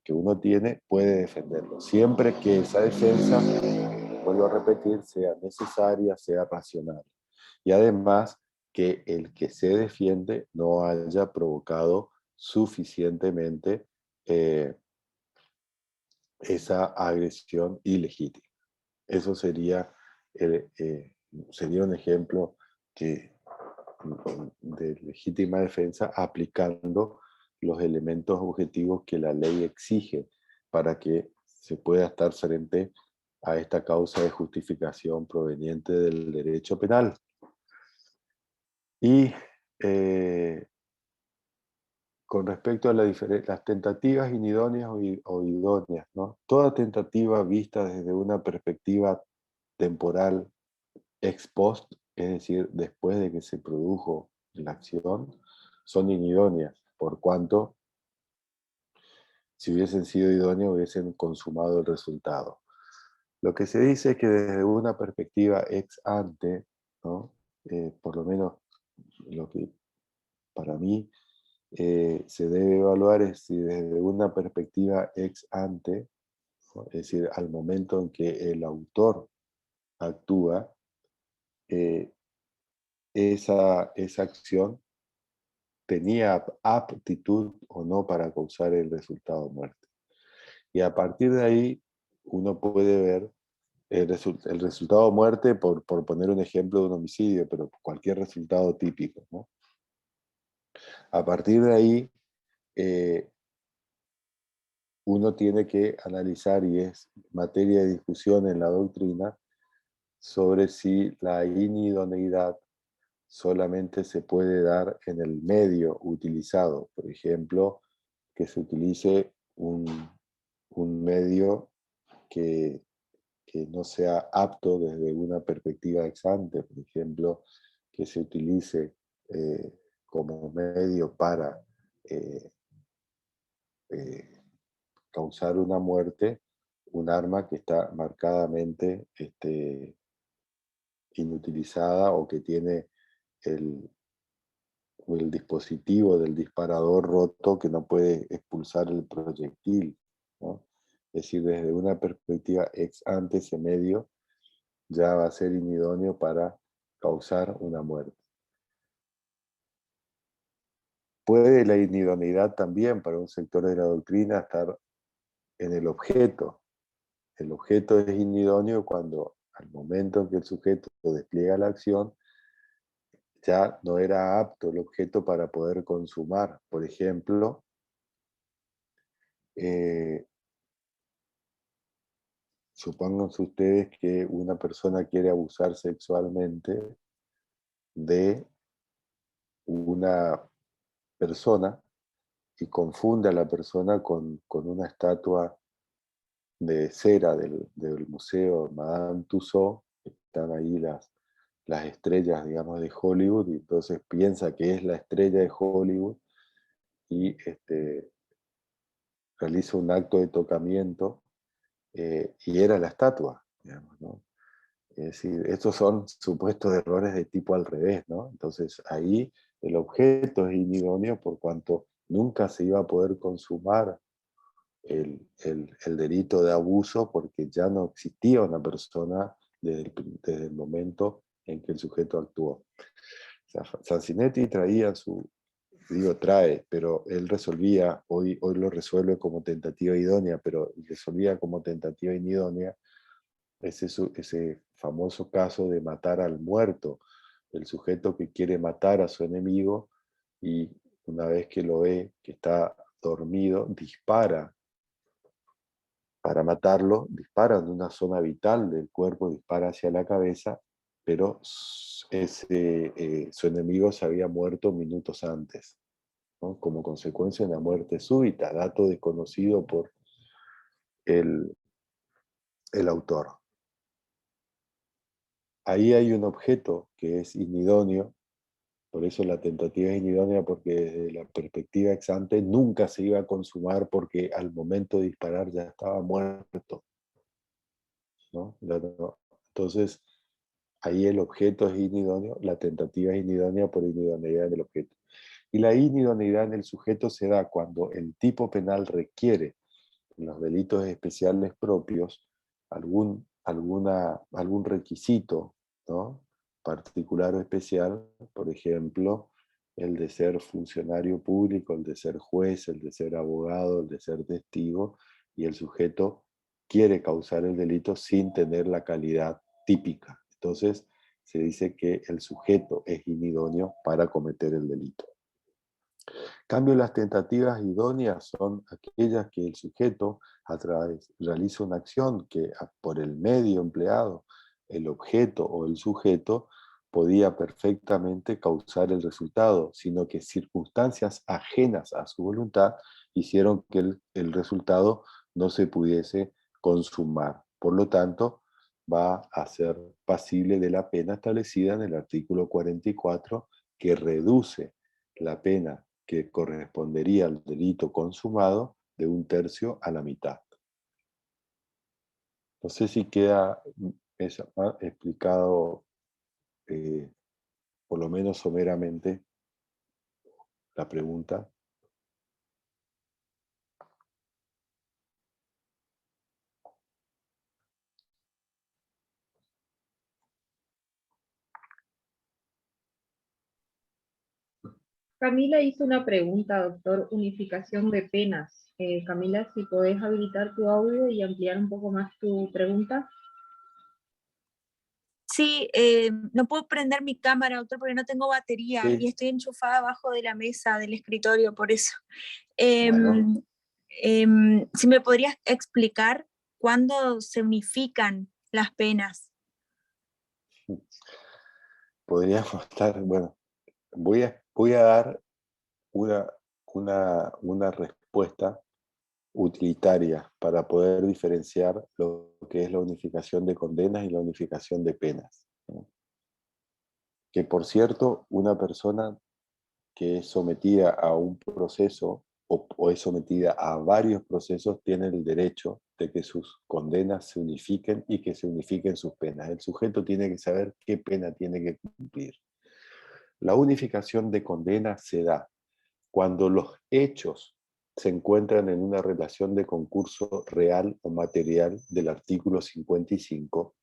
que uno tiene puede defenderlos, siempre que esa defensa, vuelvo a repetir, sea necesaria, sea racional. Y además que el que se defiende no haya provocado suficientemente esa agresión ilegítima. Eso sería un ejemplo de legítima defensa aplicando los elementos objetivos que la ley exige para que se pueda estar frente a esta causa de justificación proveniente del derecho penal. Y con respecto a las tentativas inidóneas o idóneas, ¿no? Toda tentativa vista desde una perspectiva temporal ex post, es decir, después de que se produjo la acción, son inidóneas, por cuanto si hubiesen sido idóneas hubiesen consumado el resultado. Lo que se dice es que desde una perspectiva ex ante, ¿no? Por lo menos lo que para mí se debe evaluar es si desde una perspectiva ex ante, ¿no?, es decir, al momento en que el autor actúa, esa acción tenía aptitud o no para causar el resultado de muerte. Y a partir de ahí uno puede ver el resultado de muerte, por poner un ejemplo de un homicidio, pero cualquier resultado típico, ¿no? A partir de ahí, uno tiene que analizar, y es materia de discusión en la doctrina, sobre si la inidoneidad solamente se puede dar en el medio utilizado. Por ejemplo, que se utilice un medio que no sea apto desde una perspectiva ex ante, por ejemplo, que se utilice como medio para causar una muerte, un arma que está marcadamente inutilizada o que tiene el dispositivo del disparador roto que no puede expulsar el proyectil, ¿no? Es decir, desde una perspectiva ex ante, ese medio ya va a ser inidóneo para causar una muerte. Puede la inidoneidad también para un sector de la doctrina estar en el objeto. El objeto es inidóneo cuando al momento en que el sujeto despliega la acción, ya no era apto el objeto para poder consumar. Por ejemplo, supónganse ustedes que una persona quiere abusar sexualmente de una persona y confunde a la persona con una estatua de cera del museo Madame Tussauds. Están ahí las estrellas, digamos, de Hollywood, y entonces piensa que es la estrella de Hollywood y realiza un acto de tocamiento y era la estatua, digamos, ¿no? Es decir, estos son supuestos errores de tipo al revés, ¿no? Entonces ahí el objeto es inidóneo por cuanto nunca se iba a poder consumar el delito de abuso porque ya no existía una persona desde el momento en que el sujeto actuó. O sea, Sanzinetti traía trae, pero él resolvía, hoy lo resuelve como tentativa idónea, pero resolvía como tentativa inidónea ese famoso caso de matar al muerto, el sujeto que quiere matar a su enemigo y una vez que lo ve que está dormido, dispara para matarlo, dispara en una zona vital del cuerpo, dispara hacia la cabeza, pero su enemigo se había muerto minutos antes, ¿no? Como consecuencia de una muerte súbita, dato desconocido por el autor. Ahí hay un objeto que es inidóneo, por eso la tentativa es inidónea, porque desde la perspectiva ex ante nunca se iba a consumar porque al momento de disparar ya estaba muerto, ¿no? Entonces, ahí el objeto es inidóneo, la tentativa es inidónea por inidoneidad del objeto. Y la inidoneidad en el sujeto se da cuando el tipo penal requiere, en los delitos especiales propios, algún requisito, ¿no?, particular o especial, por ejemplo, el de ser funcionario público, el de ser juez, el de ser abogado, el de ser testigo, y el sujeto quiere causar el delito sin tener la calidad típica. Entonces, se dice que el sujeto es inidóneo para cometer el delito. En cambio, las tentativas idóneas son aquellas que el sujeto realiza una acción que por el medio empleado, el objeto o el sujeto, podía perfectamente causar el resultado, sino que circunstancias ajenas a su voluntad hicieron que el resultado no se pudiese consumar. Por lo tanto, va a ser pasible de la pena establecida en el artículo 44, que reduce la pena que correspondería al delito consumado de 1/3 a la mitad. No sé si queda explicado, por lo menos someramente, la pregunta. Camila hizo una pregunta, doctor, unificación de penas. Camila, si podés habilitar tu audio y ampliar un poco más tu pregunta. Sí, no puedo prender mi cámara, doctor, porque no tengo batería Sí. y estoy enchufada abajo de la mesa del escritorio, por eso. Bueno. Si me podrías explicar cuándo se unifican las penas. Podríamos estar, bueno, voy a dar una respuesta utilitarias para poder diferenciar lo que es la unificación de condenas y la unificación de penas, ¿no? Que por cierto, una persona que es sometida a un proceso o es sometida a varios procesos tiene el derecho de que sus condenas se unifiquen y que se unifiquen sus penas. El sujeto tiene que saber qué pena tiene que cumplir. La unificación de condenas se da cuando los hechos se encuentran en una relación de concurso real o material del artículo 55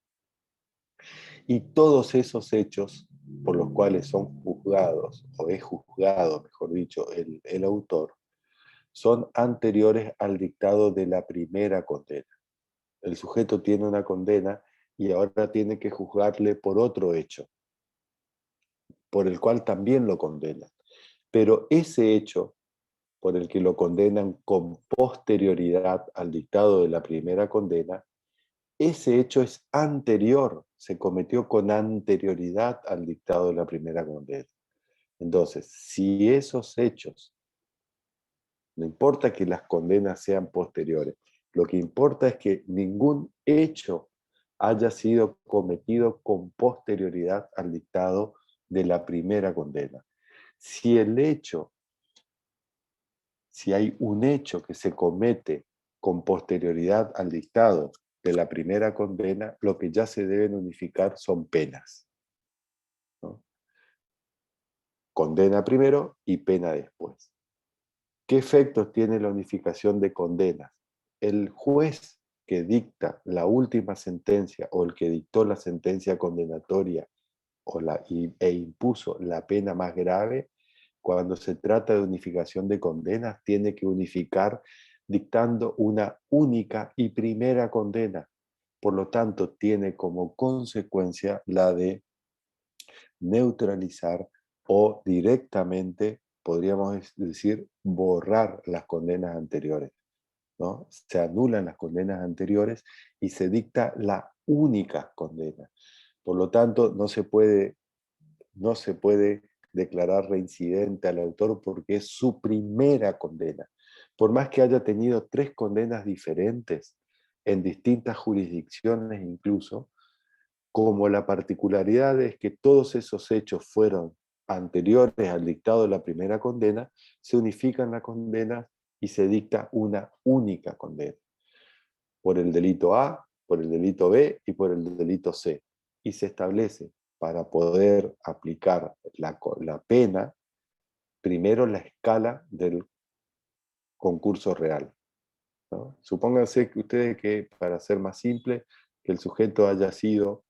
y todos esos hechos por los cuales son juzgados, o es juzgado, mejor dicho, el autor, son anteriores al dictado de la primera condena. El sujeto tiene una condena y ahora tiene que juzgarle por otro hecho, por el cual también lo condenan. Pero ese hecho por el que lo condenan con posterioridad al dictado de la primera condena, ese hecho es anterior, se cometió con anterioridad al dictado de la primera condena. Entonces, si esos hechos, no importa que las condenas sean posteriores, lo que importa es que ningún hecho haya sido cometido con posterioridad al dictado de la primera condena. Si hay un hecho que se comete con posterioridad al dictado de la primera condena, lo que ya se deben unificar son penas, ¿no? Condena primero y pena después. ¿Qué efectos tiene la unificación de condenas? El juez que dicta la última sentencia o el que dictó la sentencia condenatoria e impuso la pena más grave, cuando se trata de unificación de condenas, tiene que unificar dictando una única y primera condena. Por lo tanto, tiene como consecuencia la de neutralizar o directamente, podríamos decir, borrar las condenas anteriores, ¿no? Se anulan las condenas anteriores y se dicta la única condena. Por lo tanto, no se puede declarar reincidente al autor porque es su primera condena. Por más que haya tenido 3 condenas diferentes en distintas jurisdicciones incluso, como la particularidad es que todos esos hechos fueron anteriores al dictado de la primera condena, se unifican las condenas y se dicta una única condena. Por el delito A, por el delito B y por el delito C. Y se establece para poder aplicar la pena, primero la escala del concurso real, ¿no? Supónganse que ustedes que, para ser más simple, que el sujeto haya sido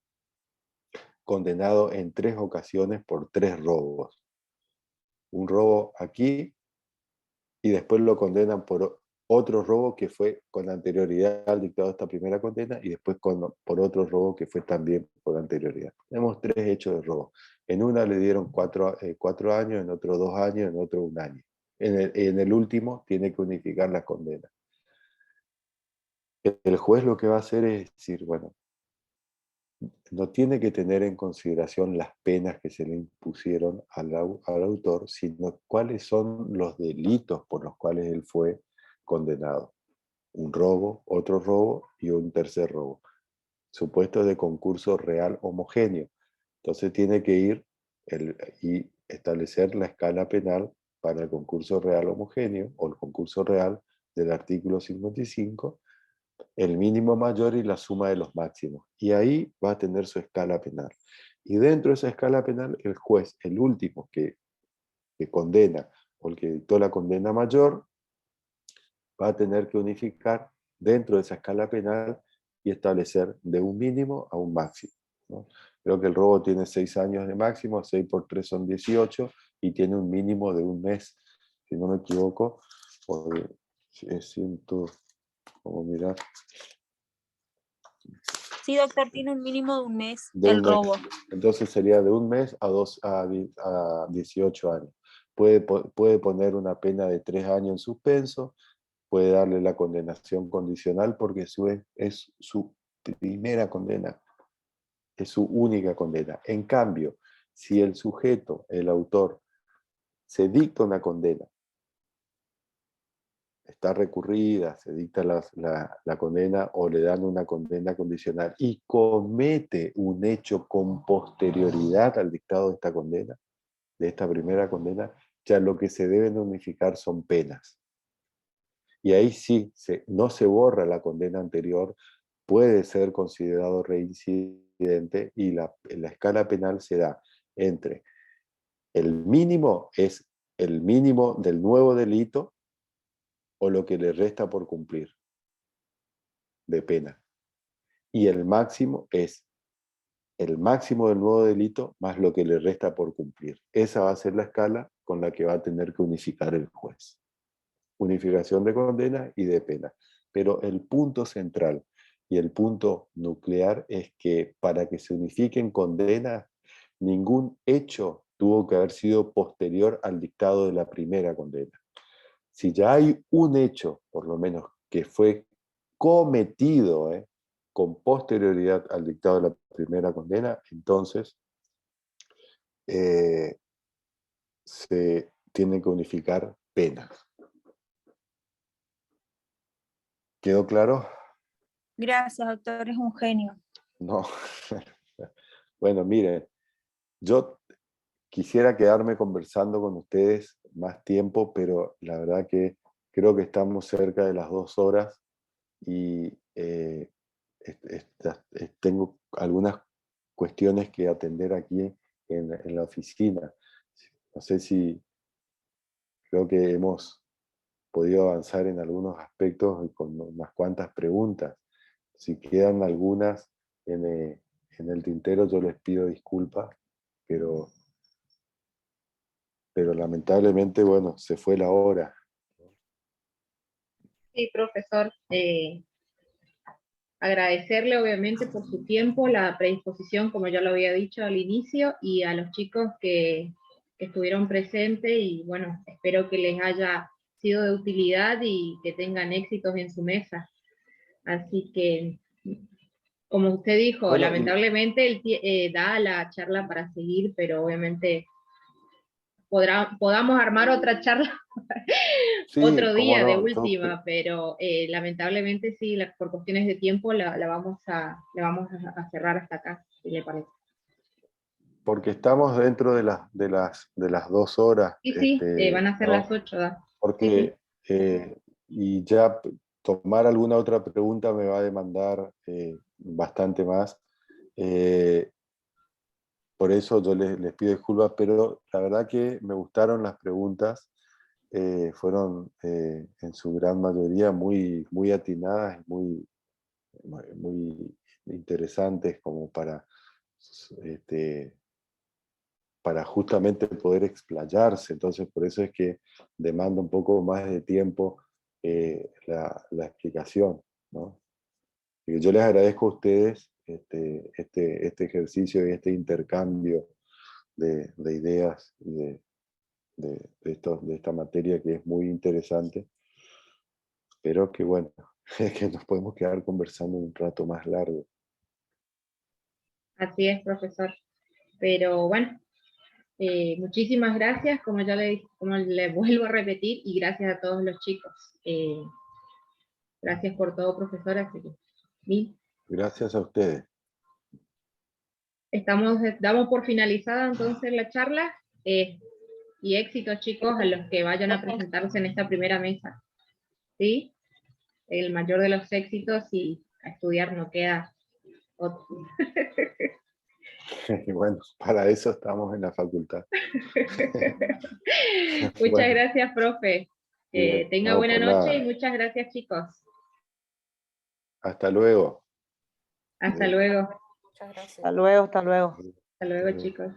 condenado en 3 ocasiones por 3 robos. Un robo aquí y después lo condenan por otro robo que fue con anterioridad al dictado de esta primera condena y después por otro robo que fue también por anterioridad. Tenemos 3 hechos de robo. En una le dieron 4 años, en otro 2 años, en otro 1 año. En el último tiene que unificar las condenas. El juez lo que va a hacer es decir, bueno, no tiene que tener en consideración las penas que se le impusieron al autor, sino cuáles son los delitos por los cuales él fue condenado. Un robo, otro robo y un tercer robo. Supuestos de concurso real homogéneo. Entonces tiene que ir y establecer la escala penal para el concurso real homogéneo o el concurso real del artículo 55, el mínimo mayor y la suma de los máximos. Y ahí va a tener su escala penal. Y dentro de esa escala penal, el juez, el último que condena o el que dictó la condena mayor, va a tener que unificar dentro de esa escala penal y establecer de un mínimo a un máximo, ¿no? Creo que el robo tiene 6 años de máximo, 6 por 3 son 18, y tiene un mínimo de 1 mes, si no me equivoco, o ¿cómo mirar? Sí, doctor, tiene un mínimo de 1 mes De el 1 mes. robo. Entonces sería de 1 mes a 18 años. Puede poner una pena de 3 años en suspenso, puede darle la condenación condicional porque es su primera condena, es su única condena. En cambio, si el sujeto, el autor, se dicta una condena, está recurrida, se dicta la condena o le dan una condena condicional y comete un hecho con posterioridad al dictado de esta condena, de esta primera condena, ya lo que se deben unificar son penas. Y ahí sí, no se borra la condena anterior, puede ser considerado reincidente y la escala penal se da entre el mínimo, es el mínimo del nuevo delito o lo que le resta por cumplir de pena. Y el máximo es el máximo del nuevo delito más lo que le resta por cumplir. Esa va a ser la escala con la que va a tener que unificar el juez. Unificación de condena y de pena. Pero el punto central y el punto nuclear es que para que se unifiquen condenas, ningún hecho tuvo que haber sido posterior al dictado de la primera condena. Si ya hay un hecho, por lo menos, que fue cometido con posterioridad al dictado de la primera condena, entonces se tienen que unificar penas. ¿Quedó claro? Gracias, doctor, es un genio. No. Bueno, miren, yo quisiera quedarme conversando con ustedes más tiempo, pero la verdad que creo que estamos cerca de las 2 horas y tengo algunas cuestiones que atender aquí en la oficina. No sé si creo que hemos podido avanzar en algunos aspectos y con unas cuantas preguntas. Si quedan algunas en el tintero, yo les pido disculpas, pero lamentablemente, bueno, se fue la hora. Sí, profesor. Agradecerle obviamente por su tiempo, la predisposición, como ya lo había dicho al inicio, y a los chicos que estuvieron presentes, y bueno, espero que les haya sido de utilidad y que tengan éxitos en su mesa. Así que, como usted dijo, Bueno, lamentablemente da la charla para seguir, pero obviamente podamos armar otra charla sí, otro cómo día de no, última, pero lamentablemente sí, por cuestiones de tiempo la vamos a cerrar hasta acá, si le parece. porque estamos dentro de las 2 horas. Sí, sí, van a ser ¿no? las 8. Porque, sí. y ya tomar alguna otra pregunta me va a demandar bastante más. Por eso yo les pido disculpas, pero la verdad que me gustaron las preguntas. Fueron en su gran mayoría muy, muy atinadas y muy interesantes como para justamente poder explayarse. Entonces, por eso es que demanda un poco más de tiempo la explicación, ¿no? Y yo les agradezco a ustedes este ejercicio y este intercambio de ideas y de esta materia que es muy interesante. Pero que bueno, es que nos podemos quedar conversando un rato más largo. Así es, profesor. Pero bueno, muchísimas gracias, como le vuelvo a repetir, y gracias a todos los chicos. Gracias por todo, profesor. Así que, ¿sí? Gracias a ustedes. Damos por finalizada entonces la charla, y éxitos, chicos, a los que vayan a presentarse en esta primera mesa. ¿Sí? El mayor de los éxitos, y a estudiar no queda otro. Y bueno, para eso estamos en la facultad. Muchas Bueno, gracias, profe. Tenga no, buena por noche y nada. muchas gracias, chicos. Hasta luego. Hasta luego. Muchas gracias. Hasta luego, hasta luego. Hasta luego, chicos.